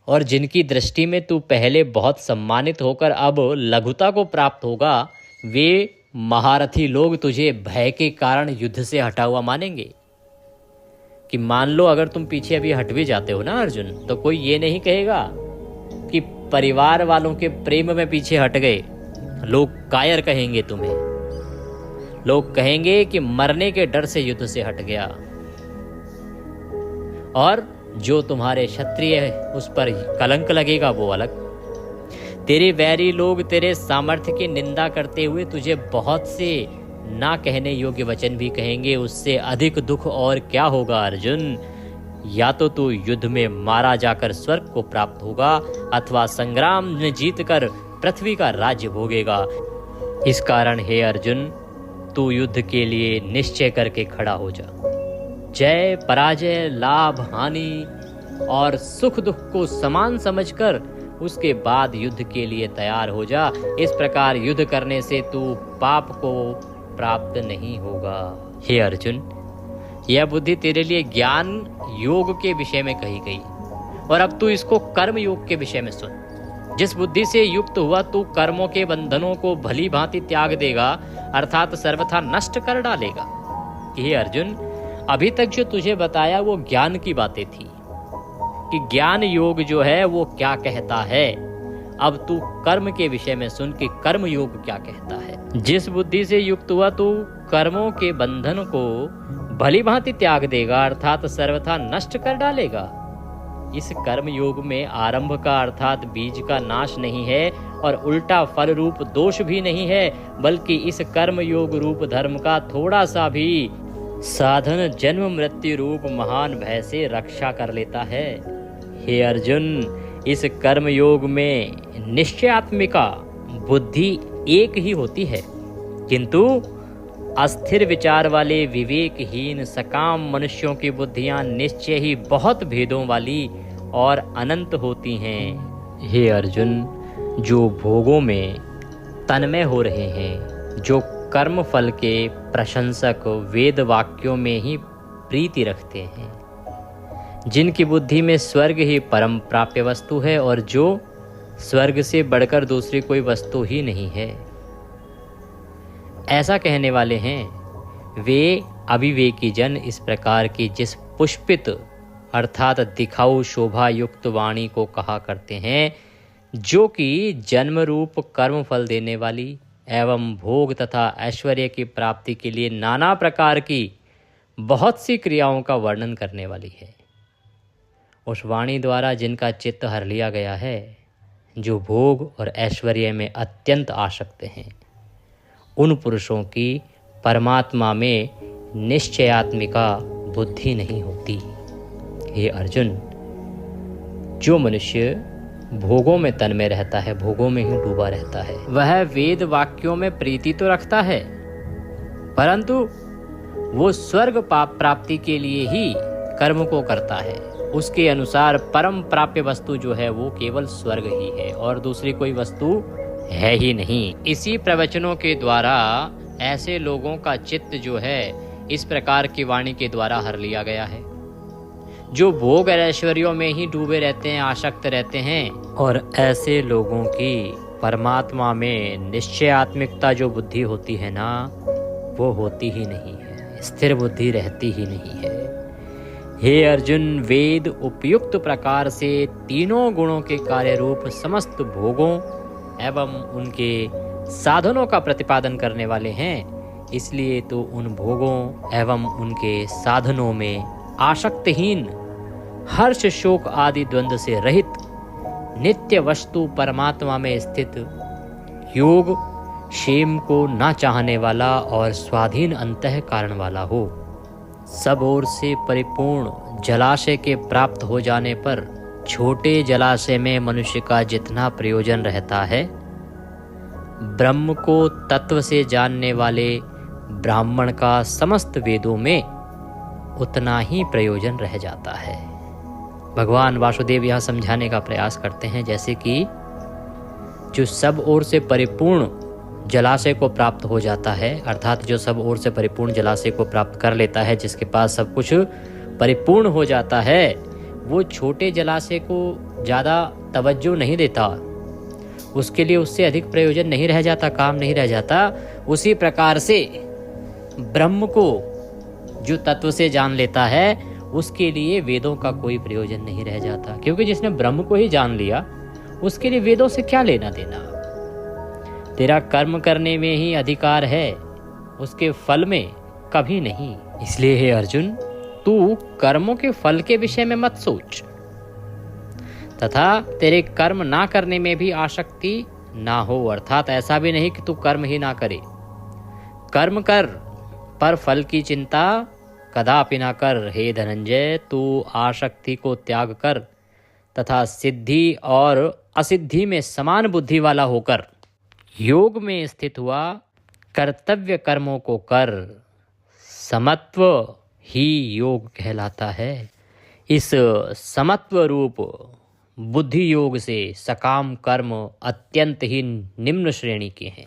और जिनकी दृष्टि में तू पहले बहुत सम्मानित होकर अब लघुता को प्राप्त होगा, वे महारथी लोग तुझे भय के कारण युद्ध से हटा हुआ मानेंगे। कि मान लो अगर तुम पीछे अभी हट भी जाते हो ना अर्जुन, तो कोई ये नहीं कहेगा कि परिवार वालों के प्रेम में पीछे हट गए। लोग कायर कहेंगे तुम्हें, लोग कहेंगे कि मरने के डर से युद्ध से हट गया। और जो तुम्हारे क्षत्रिय उस पर कलंक लगेगा वो अलग। तेरे वैरी लोग तेरे सामर्थ्य की निंदा करते हुए तुझे बहुत से ना कहने योग्य वचन भी कहेंगे। उससे अधिक दुख और क्या होगा अर्जुन? या तो तू युद्ध में मारा जाकर स्वर्ग को प्राप्त होगा, अथवा संग्राम में जीतकर पृथ्वी का राज्य भोगेगा। इस कारण हे अर्जुन, तू युद्ध के लिए निश्चय करके खड़ा हो जा। जय पराजय, लाभ हानि और सुख दुख को समान समझकर उसके बाद युद्ध के लिए तैयार हो जा। इस प्रकार युद्ध करने से तू पाप को प्राप्त नहीं होगा। हे अर्जुन, यह बुद्धि तेरे लिए ज्ञान योग के विषय में कही गई, और अब तू इसको कर्म योग के विषय में सुन। जिस बुद्धि से युक्त हुआ तू कर्मों के बंधनों को भली भांति त्याग देगा, अर्थात सर्वथा नष्ट कर डालेगा। हे अर्जुन, अभी तक जो तुझे बताया वो ज्ञान की बातें थी कि ज्ञान योग जो है वो क्या कहता है। अब तू कर्म के विषय में सुन कि कर्म योग क्या कहता है। जिस बुद्धि से युक्त हुआ तू कर्मों के बंधन को भली भांति त्याग देगा, अर्थात सर्वथा नष्ट कर डालेगा। इस कर्म योग में आरंभ का अर्थात बीज का नाश नहीं है, और उल्टा फल रूप दोष भी नहीं है, बल्कि इस कर्म योग रूप धर्म का थोड़ा सा भी साधन जन्म मृत्यु रूप महान भय से रक्षा कर लेता है। हे अर्जुन, इस कर्म योग में निश्चयात्मिका बुद्धि एक ही होती है, किंतु अस्थिर विचार वाले विवेकहीन सकाम मनुष्यों की बुद्धियां निश्चय ही बहुत भेदों वाली और अनंत होती हैं। हे अर्जुन, जो भोगों में तन्मय हो रहे हैं, जो कर्म फल के प्रशंसक वेद वाक्यों में ही प्रीति रखते हैं, जिनकी बुद्धि में स्वर्ग ही परम प्राप्य वस्तु है और जो स्वर्ग से बढ़कर दूसरी कोई वस्तु ही नहीं है, ऐसा कहने वाले हैं, वे अविवेकी जन इस प्रकार की जिस पुष्पित अर्थात दिखाऊ शोभा युक्त वाणी को कहा करते हैं, जो कि जन्म रूप कर्म फल देने वाली एवं भोग तथा ऐश्वर्य की प्राप्ति के लिए नाना प्रकार की बहुत सी क्रियाओं का वर्णन करने वाली है। उस वाणी द्वारा जिनका चित्त हर लिया गया है, जो भोग और ऐश्वर्य में अत्यंत आसक्त हैं, उन पुरुषों की परमात्मा में निश्चयात्मिका बुद्धि नहीं होती। हे अर्जुन, जो मनुष्य भोगों में तन्मय रहता है, भोगों में ही डूबा रहता है, वह वेद वाक्यों में प्रीति तो रखता है, परंतु वो स्वर्ग पाप प्राप्ति के लिए ही कर्म को करता है। उसके अनुसार परम प्राप्य वस्तु जो है वो केवल स्वर्ग ही है और दूसरी कोई वस्तु है ही नहीं। इसी प्रवचनों के द्वारा ऐसे लोगों का चित्त जो है इस प्रकार की वाणी के द्वारा हर लिया गया है, जो भोग और ऐश्वर्यों में ही डूबे रहते हैं, आसक्त रहते हैं, और ऐसे लोगों की परमात्मा में निश्चयात्मिकता जो बुद्धि होती है ना, वो होती ही नहीं है, स्थिर बुद्धि रहती ही नहीं है। हे अर्जुन, वेद उपयुक्त प्रकार से तीनों गुणों के कार्य रूप समस्त भोगों एवं उनके साधनों का प्रतिपादन करने वाले हैं। इसलिए तो उन भोगों एवं उनके साधनों में आसक्तहीन, हर्ष शोक आदि द्वंद्व से रहित, नित्य वस्तु परमात्मा में स्थित, योग क्षेम को ना चाहने वाला और स्वाधीन अंतः कारण वाला हो। सब ओर से परिपूर्ण जलाशय के प्राप्त हो जाने पर छोटे जलाशय में मनुष्य का जितना प्रयोजन रहता है, ब्रह्म को तत्व से जानने वाले ब्राह्मण का समस्त वेदों में उतना ही प्रयोजन रह जाता है। भगवान वासुदेव यह समझाने का प्रयास करते हैं, जैसे कि जो सब ओर से परिपूर्ण जलाशय को प्राप्त हो जाता है, अर्थात जो सब ओर से परिपूर्ण जलाशय को प्राप्त कर लेता है, जिसके पास सब कुछ परिपूर्ण हो जाता है, वो छोटे जलाशय को ज़्यादा तवज्जो नहीं देता, उसके लिए उससे अधिक प्रयोजन नहीं रह जाता, काम नहीं रह जाता। उसी प्रकार से ब्रह्म को जो तत्व से जान लेता है, उसके लिए वेदों का कोई प्रयोजन नहीं रह जाता, क्योंकि जिसने ब्रह्म को ही जान लिया उसके लिए वेदों से क्या लेना देना। तेरा कर्म करने में ही अधिकार है, उसके फल में कभी नहीं। इसलिए हे अर्जुन, तू कर्मों के फल के विषय में मत सोच, तथा तेरे कर्म ना करने में भी आसक्ति ना हो। अर्थात ऐसा भी नहीं कि तू कर्म ही ना करे, कर्म कर, पर फल की चिंता कदापि ना कर। हे धनंजय, तू आसक्ति को त्याग कर तथा सिद्धि और असिद्धि में समान बुद्धि वाला होकर योग में स्थित हुआ कर्तव्य कर्मों को कर। समत्व ही योग कहलाता है। इस समत्व रूप बुद्धि योग से सकाम कर्म अत्यंत ही निम्न श्रेणी के हैं।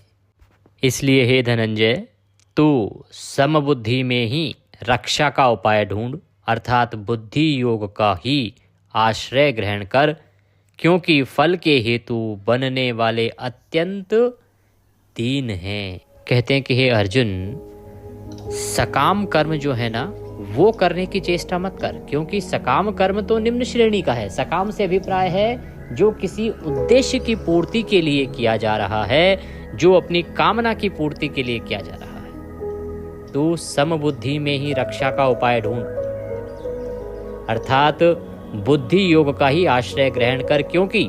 इसलिए हे धनंजय, तू समबुद्धि में ही रक्षा का उपाय ढूंढ, अर्थात बुद्धि योग का ही आश्रय ग्रहण कर, क्योंकि फल के हेतु बनने वाले अत्यंत दीन हैं। कहते हैं कि हे अर्जुन, सकाम कर्म जो है ना, वो करने की चेष्टा मत कर, क्योंकि सकाम कर्म तो निम्न श्रेणी का है। सकाम से अभिप्राय है जो किसी उद्देश्य की पूर्ति के लिए किया जा रहा है, जो अपनी कामना की पूर्ति के लिए किया जा रहा है। तू समबुद्धि में ही रक्षा का उपाय ढूंढ, अर्थात बुद्धि योग का ही आश्रय ग्रहण कर, क्योंकि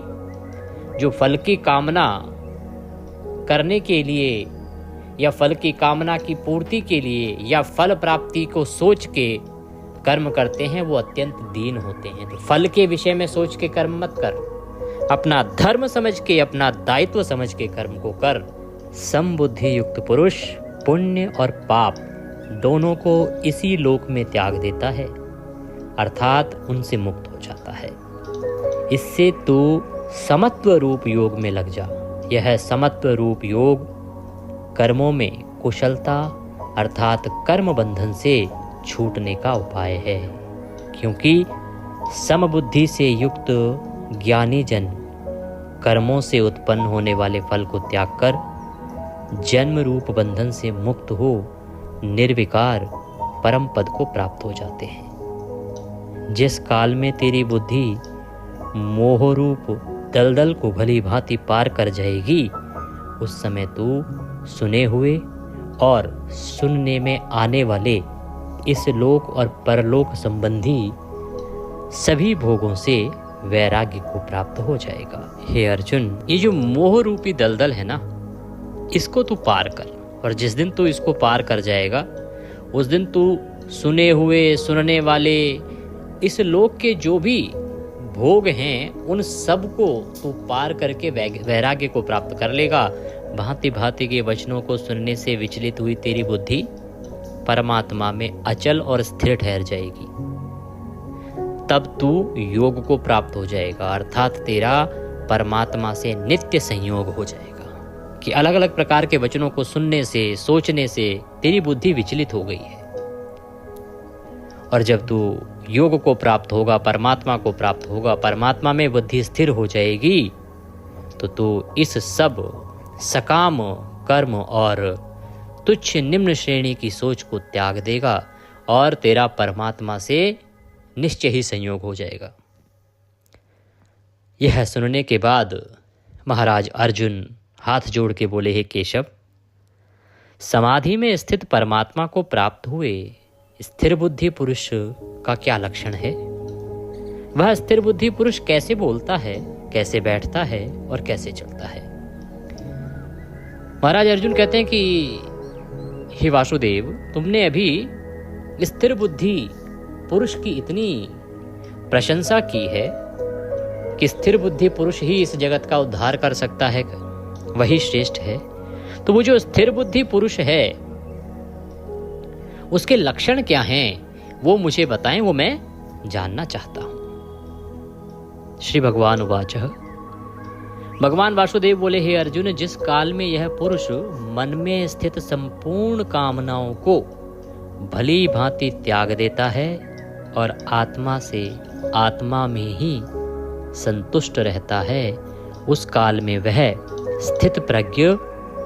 जो फल की कामना करने के लिए या फल की कामना की पूर्ति के लिए या फल प्राप्ति को सोच के कर्म करते हैं, वो अत्यंत दीन होते हैं। तो फल के विषय में सोच के कर्म मत कर, अपना धर्म समझ के, अपना दायित्व समझ के कर्म को कर। समबुद्धि युक्त पुरुष पुण्य और पाप दोनों को इसी लोक में त्याग देता है, अर्थात उनसे मुक्त हो जाता है। इससे तू समत्व रूप योग में लग जा। यह समत्व रूप योग कर्मों में कुशलता अर्थात कर्म बंधन से छूटने का उपाय है, क्योंकि समबुद्धि से युक्त ज्ञानी जन कर्मों से उत्पन्न होने वाले फल को त्याग कर जन्म रूप बंधन से मुक्त हो निर्विकार परम पद को प्राप्त हो जाते हैं। जिस काल में तेरी बुद्धि मोहरूप दलदल को भली भांति पार कर जाएगी, उस समय तू सुने हुए और सुनने में आने वाले इस लोक और परलोक संबंधी सभी भोगों से वैराग्य को प्राप्त हो जाएगा। हे अर्जुन, ये जो मोह रूपी दलदल है ना, इसको तू पार कर, और जिस दिन तू इसको पार कर जाएगा उस दिन तू सुने हुए सुनने वाले इस लोक के जो भी भोग हैं उन सब को तू पार करके वैराग्य को प्राप्त कर लेगा। भांति भांति के वचनों को सुनने से विचलित हुई तेरी बुद्धि परमात्मा में अचल और स्थिर ठहर जाएगी। तब तू योग को प्राप्त हो जाएगा, अर्थात तेरा परमात्मा से नित्य संयोग हो जाएगा। कि अलग अलग प्रकार के वचनों को सुनने से, सोचने से तेरी बुद्धि विचलित हो गई है, और जब तू योग को प्राप्त होगा, परमात्मा को प्राप्त होगा, परमात्मा में बुद्धि स्थिर हो जाएगी, तो तू इस सब सकाम कर्म और तुच्छ निम्न श्रेणी की सोच को त्याग देगा और तेरा परमात्मा से निश्चय ही संयोग हो जाएगा। यह सुनने के बाद महाराज अर्जुन हाथ जोड़ के बोले, हे केशव, समाधि में स्थित परमात्मा को प्राप्त हुए स्थिर बुद्धि पुरुष का क्या लक्षण है? वह स्थिर बुद्धि पुरुष कैसे बोलता है, कैसे बैठता है और कैसे चलता है? महाराज अर्जुन कहते हैं कि हे वासुदेव, तुमने अभी स्थिर बुद्धि पुरुष की इतनी प्रशंसा की है कि स्थिर बुद्धि पुरुष ही इस जगत का उद्धार कर सकता है, वही श्रेष्ठ है। तो वो जो स्थिर बुद्धि पुरुष है उसके लक्षण क्या हैं वो मुझे बताएं, वो मैं जानना चाहता हूं। श्री भगवान उवाच, भगवान वासुदेव बोले, हे अर्जुन, जिस काल में यह पुरुष मन में स्थित संपूर्ण कामनाओं को भली भांति त्याग देता है और आत्मा से आत्मा में ही संतुष्ट रहता है, उस काल में वह स्थित प्रज्ञ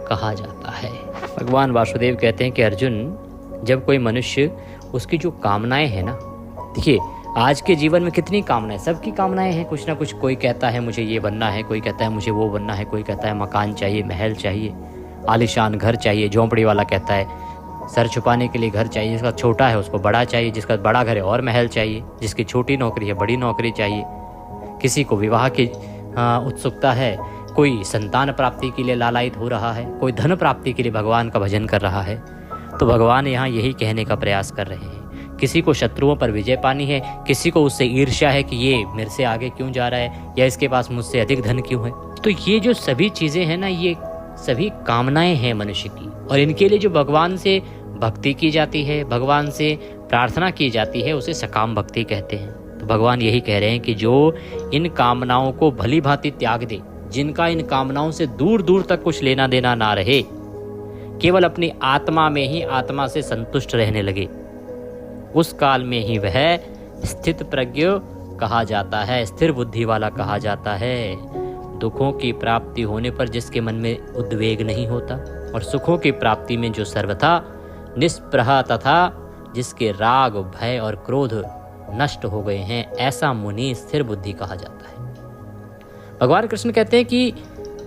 कहा जाता है। भगवान वासुदेव कहते हैं कि अर्जुन, जब कोई मनुष्य उसकी जो कामनाएं हैं ना, देखिए आज के जीवन में कितनी कामनाएं, सबकी कामनाएं हैं कुछ ना कुछ। कोई कहता है मुझे ये बनना है, कोई कहता है मुझे वो बनना है, कोई कहता है मकान चाहिए, महल चाहिए, आलीशान घर चाहिए, झोंपड़ी वाला कहता है सर छुपाने के लिए घर चाहिए, जिसका छोटा है उसको बड़ा चाहिए, जिसका बड़ा घर है और महल चाहिए, जिसकी छोटी नौकरी है बड़ी नौकरी चाहिए, किसी को विवाह की उत्सुकता है, कोई संतान प्राप्ति के लिए लालायित हो रहा है, कोई धन प्राप्ति के लिए भगवान का भजन कर रहा है। तो भगवान यहाँ यही कहने का प्रयास कर रहे हैं, किसी को शत्रुओं पर विजय पानी है, किसी को उससे ईर्ष्या है कि ये मेरे से आगे क्यों जा रहा है, या इसके पास मुझसे अधिक धन क्यों है। तो ये जो सभी चीजें हैं ना, ये सभी कामनाएं हैं मनुष्य की, और इनके लिए जो भगवान से भक्ति की जाती है, भगवान से प्रार्थना की जाती है, उसे सकाम भक्ति कहते हैं। तो भगवान यही कह रहे हैं कि जो इन कामनाओं को भली भांति त्याग दे, जिनका इन कामनाओं से दूर दूर तक कुछ लेना देना ना रहे, केवल अपनी आत्मा में ही आत्मा से संतुष्ट रहने लगे, उस काल में ही वह स्थित प्रज्ञ कहा जाता है, स्थिर बुद्धि वाला कहा जाता है। दुखों की प्राप्ति होने पर जिसके मन में उद्वेग नहीं होता, और सुखों की प्राप्ति में जो सर्वथा निष्प्रह तथा जिसके राग भय और क्रोध नष्ट हो गए हैं, ऐसा मुनि स्थिर बुद्धि कहा जाता है। भगवान कृष्ण कहते हैं कि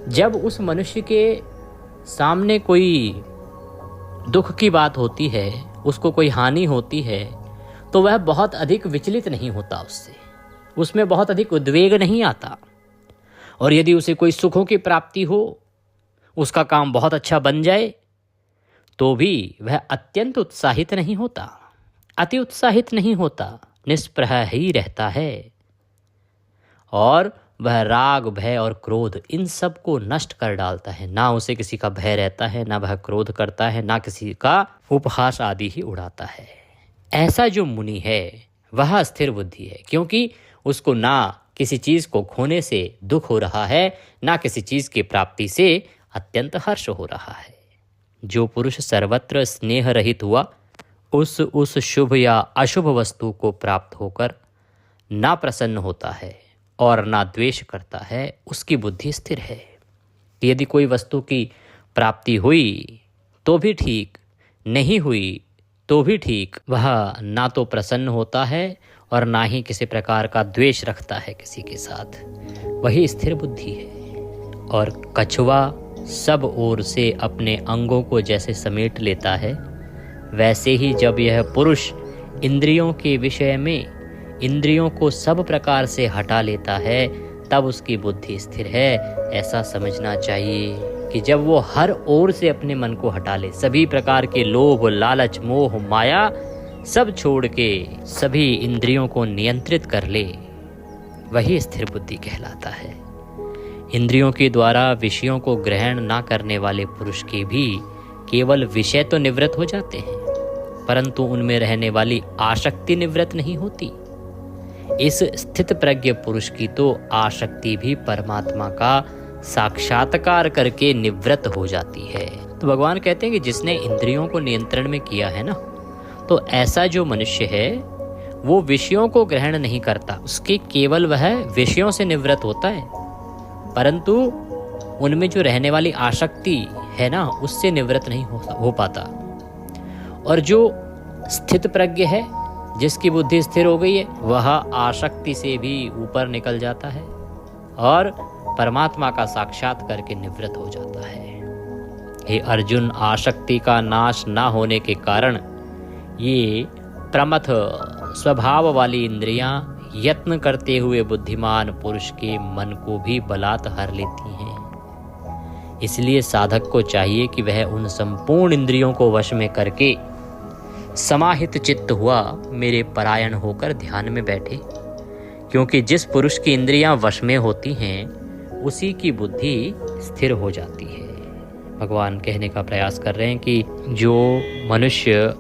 जब उस मनुष्य के सामने कोई दुख की बात होती है, उसको कोई हानि होती है, तो वह बहुत अधिक विचलित नहीं होता, उससे उसमें बहुत अधिक उद्वेग नहीं आता। और यदि उसे कोई सुखों की प्राप्ति हो, उसका काम बहुत अच्छा बन जाए, तो भी वह अत्यंत उत्साहित नहीं होता, अति उत्साहित नहीं होता, निष्प्रह ही रहता है। और वह राग भय और क्रोध इन सब को नष्ट कर डालता है। ना उसे किसी का भय रहता है, ना वह क्रोध करता है, ना किसी का उपहास आदि ही उड़ाता है। ऐसा जो मुनि है वह स्थिर बुद्धि है, क्योंकि उसको ना किसी चीज को खोने से दुख हो रहा है, ना किसी चीज की प्राप्ति से अत्यंत हर्ष हो रहा है। जो पुरुष सर्वत्र स्नेह रहित हुआ, उस शुभ या अशुभ वस्तु को प्राप्त होकर ना प्रसन्न होता है और ना द्वेष करता है, उसकी बुद्धि स्थिर है। यदि कोई वस्तु की प्राप्ति हुई तो भी ठीक, नहीं हुई तो भी ठीक, वह ना तो प्रसन्न होता है और ना ही किसी प्रकार का द्वेष रखता है किसी के साथ। वही स्थिर बुद्धि है। और कछुआ सब ओर से अपने अंगों को जैसे समेट लेता है, वैसे ही जब यह पुरुष इंद्रियों के विषय में इंद्रियों को सब प्रकार से हटा लेता है, तब उसकी बुद्धि स्थिर है। ऐसा समझना चाहिए कि जब वो हर ओर से अपने मन को हटा ले, सभी प्रकार के लोभ, लालच, मोह, माया सब छोड़ के सभी इंद्रियों को नियंत्रित कर ले, वही स्थिर बुद्धि कहलाता है। इंद्रियों के द्वारा विषयों को ग्रहण ना करने वाले पुरुष के भी केवल विषय तो निवृत्त हो जाते हैं, परंतु उनमें रहने वाली आसक्ति निवृत्त नहीं होती। इस स्थित प्रज्ञ पुरुष की तो आसक्ति भी परमात्मा का साक्षात्कार करके निवृत्त हो जाती है। तो भगवान कहते हैं कि जिसने इंद्रियों को नियंत्रण में किया है ना, तो ऐसा जो मनुष्य है वो विषयों को ग्रहण नहीं करता, उसके केवल वह विषयों से निवृत्त होता है, परंतु उनमें जो रहने वाली आसक्ति है ना, उससे निवृत्त नहीं हो पाता। और जो स्थित प्रज्ञ है, जिसकी बुद्धि स्थिर हो गई है, वह आसक्ति से भी ऊपर निकल जाता है और परमात्मा का साक्षात करके निवृत्त हो जाता है। हे अर्जुन, आसक्ति का नाश ना होने के कारण ये प्रमथ स्वभाव वाली इंद्रियां यत्न करते हुए बुद्धिमान पुरुष के मन को भी बलात् हर लेती हैं। इसलिए साधक को चाहिए कि वह उन संपूर्ण इंद्रियों को वश में करके समाहित चित्त हुआ मेरे परायण होकर ध्यान में बैठे, क्योंकि जिस पुरुष की इंद्रियां वश में होती हैं उसी की बुद्धि स्थिर हो जाती है। भगवान कहने का प्रयास कर रहे हैं कि जो मनुष्य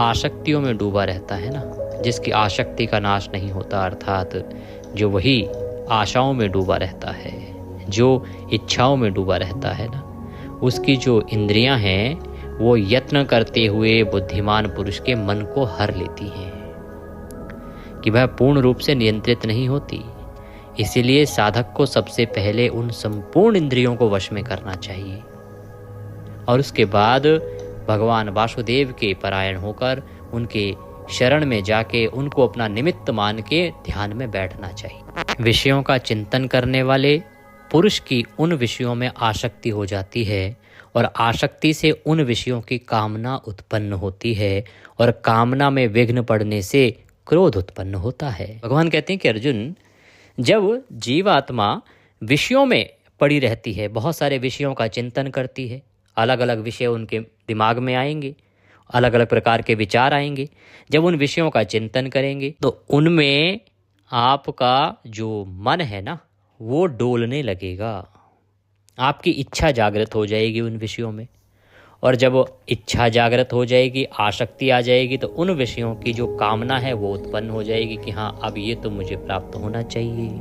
आसक्तियों में डूबा रहता है ना, जिसकी आसक्ति का नाश नहीं होता, अर्थात जो वही आशाओं में डूबा रहता है, जो इच्छाओं में डूबा रहता है ना, उसकी जो इंद्रियां हैं वो यत्न करते हुए बुद्धिमान पुरुष के मन को हर लेती हैं कि वह पूर्ण रूप से नियंत्रित नहीं होती। इसीलिए साधक को सबसे पहले उन संपूर्ण इंद्रियों को वश में करना चाहिए और उसके बाद भगवान वासुदेव के परायण होकर उनके शरण में जाके उनको अपना निमित्त मान के ध्यान में बैठना चाहिए। विषयों का चिंतन करने वाले पुरुष की उन विषयों में आसक्ति हो जाती है और आसक्ति से उन विषयों की कामना उत्पन्न होती है और कामना में विघ्न पड़ने से क्रोध उत्पन्न होता है। भगवान कहते हैं कि अर्जुन, जब जीवात्मा विषयों में पड़ी रहती है, बहुत सारे विषयों का चिंतन करती है, अलग अलग विषय उनके दिमाग में आएंगे, अलग अलग प्रकार के विचार आएंगे। जब उन विषयों का चिंतन करेंगे तो उनमें आपका जो मन है ना, वो डोलने लगेगा, आपकी इच्छा जागृत हो जाएगी उन विषयों में। और जब इच्छा जागृत हो जाएगी, आसक्ति आ जाएगी, तो उन विषयों की जो कामना है वो उत्पन्न हो जाएगी कि हाँ, अब ये तो मुझे प्राप्त होना चाहिए,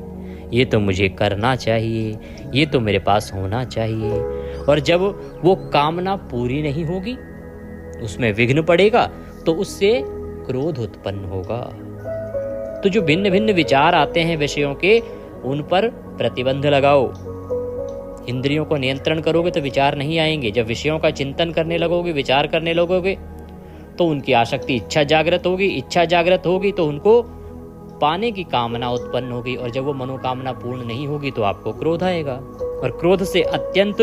ये तो मुझे करना चाहिए, ये तो मेरे पास होना चाहिए। और जब वो कामना पूरी नहीं होगी, उसमें विघ्न पड़ेगा, तो उससे क्रोध उत्पन्न होगा। तो जो भिन्न भिन्न विचार आते हैं विषयों के, उन पर प्रतिबंध लगाओ। इंद्रियों को नियंत्रण करोगे तो विचार नहीं आएंगे। जब विषयों का चिंतन करने लगोगे, विचार करने लगोगे, तो उनकी आसक्ति इच्छा जागृत होगी, इच्छा जागृत होगी तो उनको पाने की कामना उत्पन्न होगी, और जब वो मनोकामना पूर्ण नहीं होगी तो आपको क्रोध आएगा। और क्रोध से अत्यंत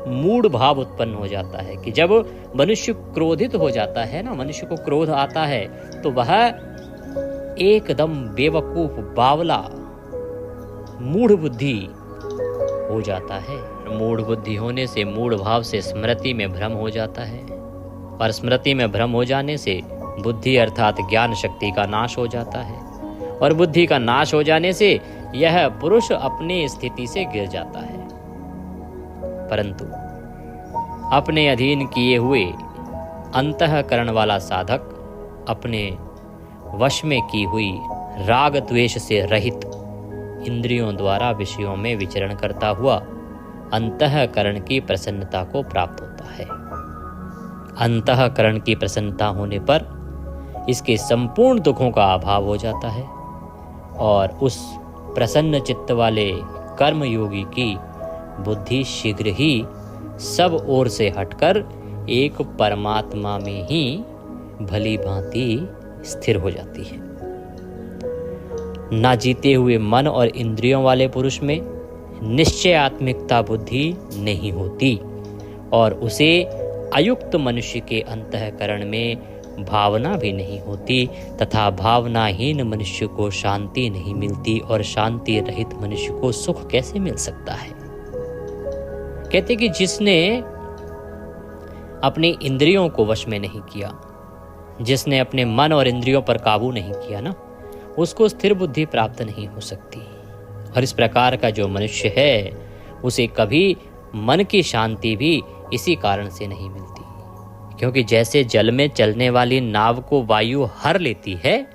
मूढ़ भाव उत्पन्न हो जाता है कि जब मनुष्य क्रोधित हो जाता है ना, मनुष्य को क्रोध आता है, तो वह एकदम बेवकूफ, बावला, मूढ़ बुद्धि हो जाता है। मूढ़ बुद्धि होने से, मूढ़ भाव से स्मृति में भ्रम हो जाता है, और स्मृति में भ्रम हो जाने से बुद्धि अर्थात ज्ञान शक्ति का नाश हो जाता है, और बुद्धि का नाश हो जाने से यह पुरुष अपनी स्थिति से गिर जाता है। परंतु अपने अधीन किए हुए अंतःकरण वाला साधक अपने वश में की हुई राग द्वेष से रहित इंद्रियों द्वारा विषयों में विचरण करता हुआ अंतःकरण की प्रसन्नता को प्राप्त होता है। अंतःकरण की प्रसन्नता होने पर इसके संपूर्ण दुखों का अभाव हो जाता है, और उस प्रसन्न चित्त वाले कर्मयोगी की बुद्धि शीघ्र ही सब ओर से हटकर एक परमात्मा में ही भली भांति स्थिर हो जाती है। ना जीते हुए मन और इंद्रियों वाले पुरुष में निश्चयात्मिकता बुद्धि नहीं होती और उसे अयुक्त मनुष्य के अंतःकरण में भावना भी नहीं होती तथा भावनाहीन मनुष्य को शांति नहीं मिलती और शांति रहित मनुष्य को सुख कैसे मिल सकता है। कहते कि जिसने अपनी इंद्रियों को वश में नहीं किया, जिसने अपने मन और इंद्रियों पर काबू नहीं किया ना, उसको स्थिर बुद्धि प्राप्त नहीं हो सकती। और इस प्रकार का जो मनुष्य है उसे कभी मन की शांति भी इसी कारण से नहीं मिलती, क्योंकि जैसे जल में चलने वाली नाव को वायु हर लेती है,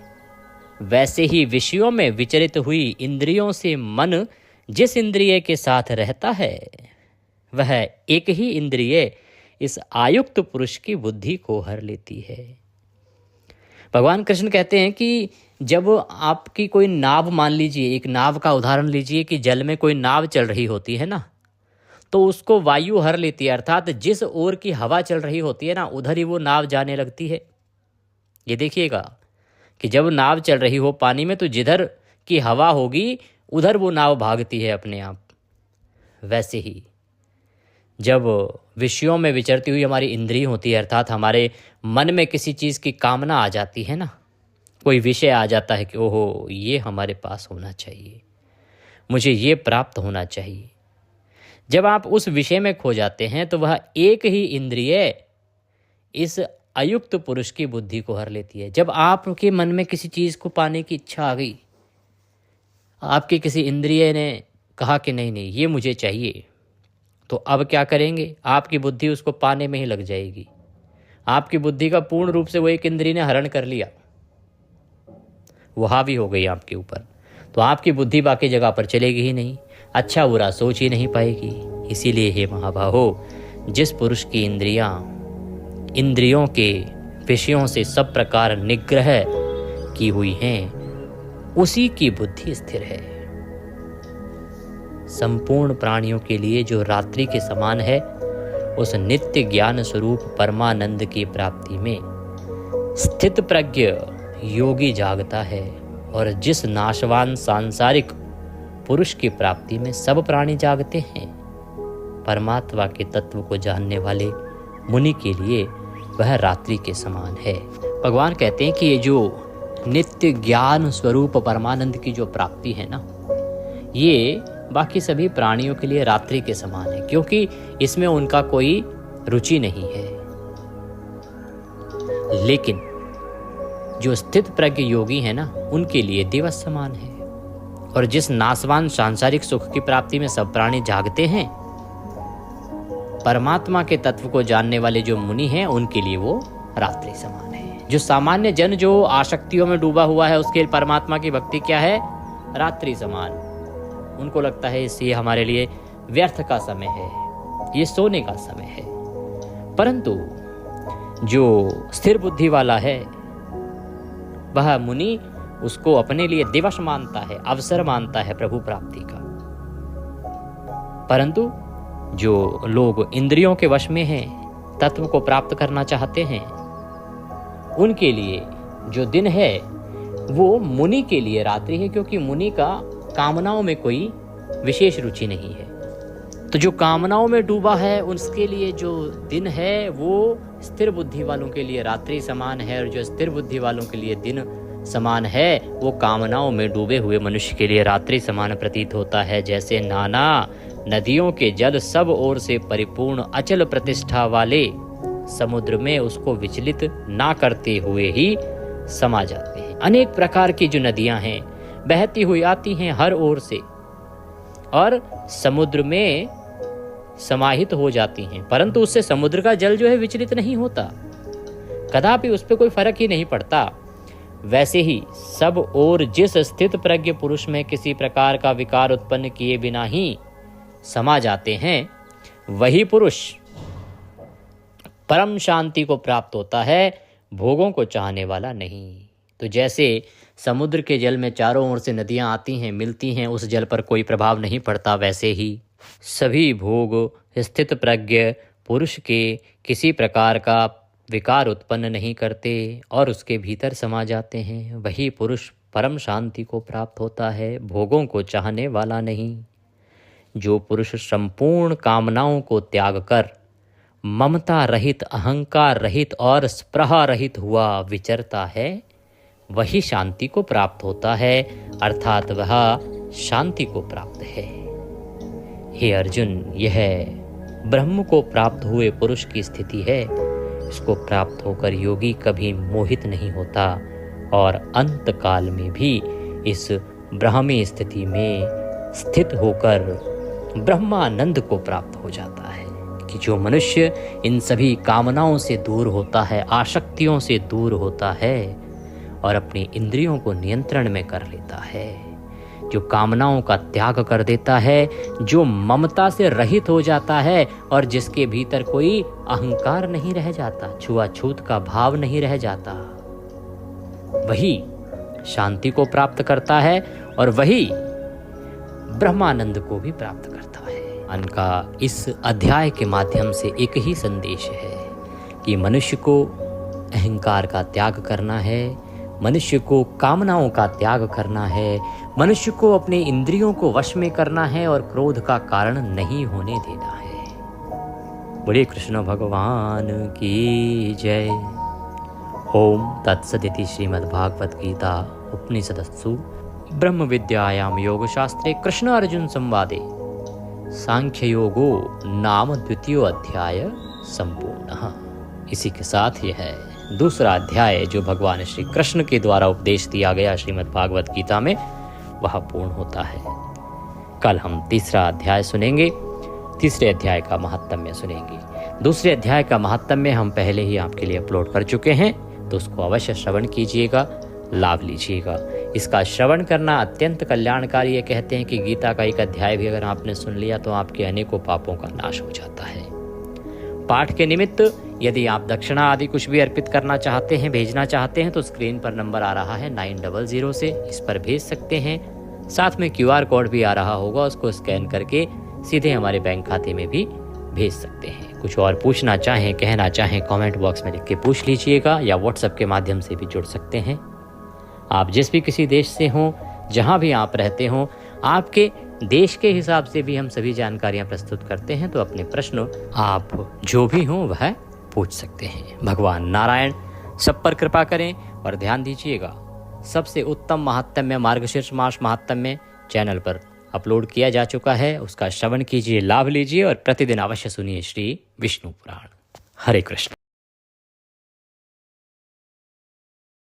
वैसे ही विषयों में विचलित हुई इंद्रियों से मन जिस इंद्रिय के साथ रहता है वह एक ही इंद्रिय इस आयुक्त पुरुष की बुद्धि को हर लेती है। भगवान कृष्ण कहते हैं कि जब आपकी कोई नाव, मान लीजिए एक नाव का उदाहरण लीजिए कि जल में कोई नाव चल रही होती है ना, तो उसको वायु हर लेती है, अर्थात जिस ओर की हवा चल रही होती है ना उधर ही वो नाव जाने लगती है। ये देखिएगा कि जब नाव चल रही हो पानी में तो जिधर की हवा होगी उधर वो नाव भागती है अपने आप। वैसे ही जब विषयों में विचरती हुई हमारी इंद्रिय होती है, अर्थात हमारे मन में किसी चीज़ की कामना आ जाती है ना, कोई विषय आ जाता है कि ओहो ये हमारे पास होना चाहिए, मुझे ये प्राप्त होना चाहिए। जब आप उस विषय में खो जाते हैं तो वह एक ही इंद्रिय इस अयुक्त पुरुष की बुद्धि को हर लेती है। जब आपके मन में किसी चीज़ को पाने की इच्छा आ गई, आपकी किसी इंद्रिय ने कहा कि नहीं नहीं ये मुझे चाहिए, तो अब क्या करेंगे? आपकी बुद्धि उसको पाने में ही लग जाएगी। आपकी बुद्धि का पूर्ण रूप से वो एक इंद्रिय ने हरण कर लिया, वो हावी हो गई आपके ऊपर, तो आपकी बुद्धि बाकी जगह पर चलेगी ही नहीं, अच्छा बुरा सोच ही नहीं पाएगी। इसीलिए हे महाबाहो, जिस पुरुष की इंद्रियों के विषयों से सब प्रकार निग्रह की हुई हैं, उसी की बुद्धि स्थिर है। संपूर्ण प्राणियों के लिए जो रात्रि के समान है, उस नित्य ज्ञान स्वरूप परमानंद की प्राप्ति में स्थित प्रज्ञ योगी जागता है। और जिस नाशवान सांसारिक पुरुष की प्राप्ति में सब प्राणी जागते हैं, परमात्मा के तत्व को जानने वाले मुनि के लिए वह रात्रि के समान है। भगवान कहते हैं कि ये जो नित्य ज्ञान स्वरूप परमानंद की जो प्राप्ति है ना, ये बाकी सभी प्राणियों के लिए रात्रि के समान है, क्योंकि इसमें उनका कोई रुचि नहीं है। लेकिन जो स्थित प्रज्ञ योगी है ना, उनके लिए दिवस समान है। और जिस नाशवान सांसारिक सुख की प्राप्ति में सब प्राणी जागते हैं, परमात्मा के तत्व को जानने वाले जो मुनि हैं, उनके लिए वो रात्रि समान है। जो सामान्य जन जो आसक्तियों में डूबा हुआ है, उसके परमात्मा की भक्ति क्या है? रात्रि समान। उनको लगता है इससे हमारे लिए व्यर्थ का समय है, ये सोने का समय है। परंतु जो स्थिर बुद्धि वाला है, वह मुनि उसको अपने लिए दिवस मानता है, अवसर मानता है प्रभु प्राप्ति का। परंतु जो लोग इंद्रियों के वश में हैं, तत्व को प्राप्त करना चाहते हैं, उनके लिए जो दिन है वो मुनि के लिए रात्रि है, क्योंकि मुनि का कामनाओं में कोई विशेष रुचि नहीं है। तो जो कामनाओं में डूबा है, उसके लिए जो दिन है वो स्थिर बुद्धि वालों के लिए रात्रि समान है, और जो स्थिर बुद्धि वालों के लिए दिन समान है, वो कामनाओं में डूबे हुए मनुष्य के लिए रात्रि समान प्रतीत होता है। जैसे नाना नदियों के जल सब ओर से परिपूर्ण अचल प्रतिष्ठा वाले समुद्र में उसको विचलित ना करते हुए ही समा जाते हैं। अनेक प्रकार की जो नदियां हैं, बहती हुई आती हैं हर ओर से और समुद्र में समाहित हो जाती हैं, परंतु उससे समुद्र का जल जो है विचलित नहीं होता, कदापि उस पर कोई फर्क ही नहीं पड़ता। वैसे ही सब ओर जिस स्थित प्रज्ञ पुरुष में किसी प्रकार का विकार उत्पन्न किए बिना ही समा जाते हैं, वही पुरुष परम शांति को प्राप्त होता है, भोगों को चाहने वाला नहीं। तो जैसे समुद्र के जल में चारों ओर से नदियां आती हैं, मिलती हैं, उस जल पर कोई प्रभाव नहीं पड़ता, वैसे ही सभी भोग स्थित प्रज्ञ पुरुष के किसी प्रकार का विकार उत्पन्न नहीं करते और उसके भीतर समा जाते हैं, वही पुरुष परम शांति को प्राप्त होता है, भोगों को चाहने वाला नहीं। जो पुरुष संपूर्ण कामनाओं को त्याग कर ममता रहित, अहंकार रहित और स्पृहा रहित हुआ विचरता है, वही शांति को प्राप्त होता है, अर्थात वह शांति को प्राप्त है। हे अर्जुन, यह ब्रह्म को प्राप्त हुए पुरुष की स्थिति है। इसको प्राप्त होकर योगी कभी मोहित नहीं होता और अंत काल में भी इस ब्राह्मी स्थिति में स्थित होकर ब्रह्मानंद को प्राप्त हो जाता है। कि जो मनुष्य इन सभी कामनाओं से दूर होता है, आसक्तियों से दूर होता है और अपनी इंद्रियों को नियंत्रण में कर लेता है, जो कामनाओं का त्याग कर देता है, जो ममता से रहित हो जाता है और जिसके भीतर कोई अहंकार नहीं रह जाता, छुआछूत का भाव नहीं रह जाता, वही शांति को प्राप्त करता है और वही ब्रह्मानंद को भी प्राप्त करता है। उनका इस अध्याय के माध्यम से एक ही संदेश है कि मनुष्य को अहंकार का त्याग करना है, मनुष्य को कामनाओं का त्याग करना है, मनुष्य को अपने इंद्रियों को वश में करना है और क्रोध का कारण नहीं होने देना है। बोले कृष्ण भगवान की जय। ओम तत्सदिति श्रीमद्भागवत गीता उपनिषदसु ब्रह्म विद्यायाम योग शास्त्रे कृष्ण अर्जुन संवादे सांख्य योगो नाम द्वितीयो अध्याय संपूर्ण। इसी के साथ यह है दूसरा अध्याय जो भगवान श्री कृष्ण के द्वारा उपदेश दिया गया श्रीमद् भागवत गीता में, वह पूर्ण होता है। कल हम तीसरा अध्याय सुनेंगे, तीसरे अध्याय का महात्म्य सुनेंगे। दूसरे अध्याय का महात्म्य हम पहले ही आपके लिए अपलोड कर चुके हैं, तो उसको अवश्य श्रवण कीजिएगा, लाभ लीजिएगा। इसका श्रवण करना अत्यंत कल्याणकारी है। कहते हैं कि गीता का एक अध्याय भी अगर आपने सुन लिया तो आपके अनेकों पापों का नाश हो जाता है। पाठ के निमित्त यदि आप दक्षिणा आदि कुछ भी अर्पित करना चाहते हैं, भेजना चाहते हैं, तो स्क्रीन पर नंबर आ रहा है 900 से, इस पर भेज सकते हैं। साथ में QR कोड भी आ रहा होगा, उसको स्कैन करके सीधे हमारे बैंक खाते में भी भेज सकते हैं। कुछ और पूछना चाहें, कहना चाहें, कमेंट बॉक्स में लिख के पूछ लीजिएगा या व्हाट्सएप के माध्यम से भी जुड़ सकते हैं। आप जिस भी किसी देश से हों, जहाँ भी आप रहते हों, आपके देश के हिसाब से भी हम सभी जानकारियाँ प्रस्तुत करते हैं, तो अपने प्रश्न आप जो भी हों वह पूछ सकते हैं। भगवान नारायण सब पर कृपा करें और ध्यान दीजिएगा, सबसे उत्तम महात्म्य मार्गशीर्ष मास महात्म्य चैनल पर अपलोड किया जा चुका है, उसका श्रवण कीजिए, लाभ लीजिए और प्रतिदिन अवश्य सुनिए श्री विष्णु पुराण। हरे कृष्ण।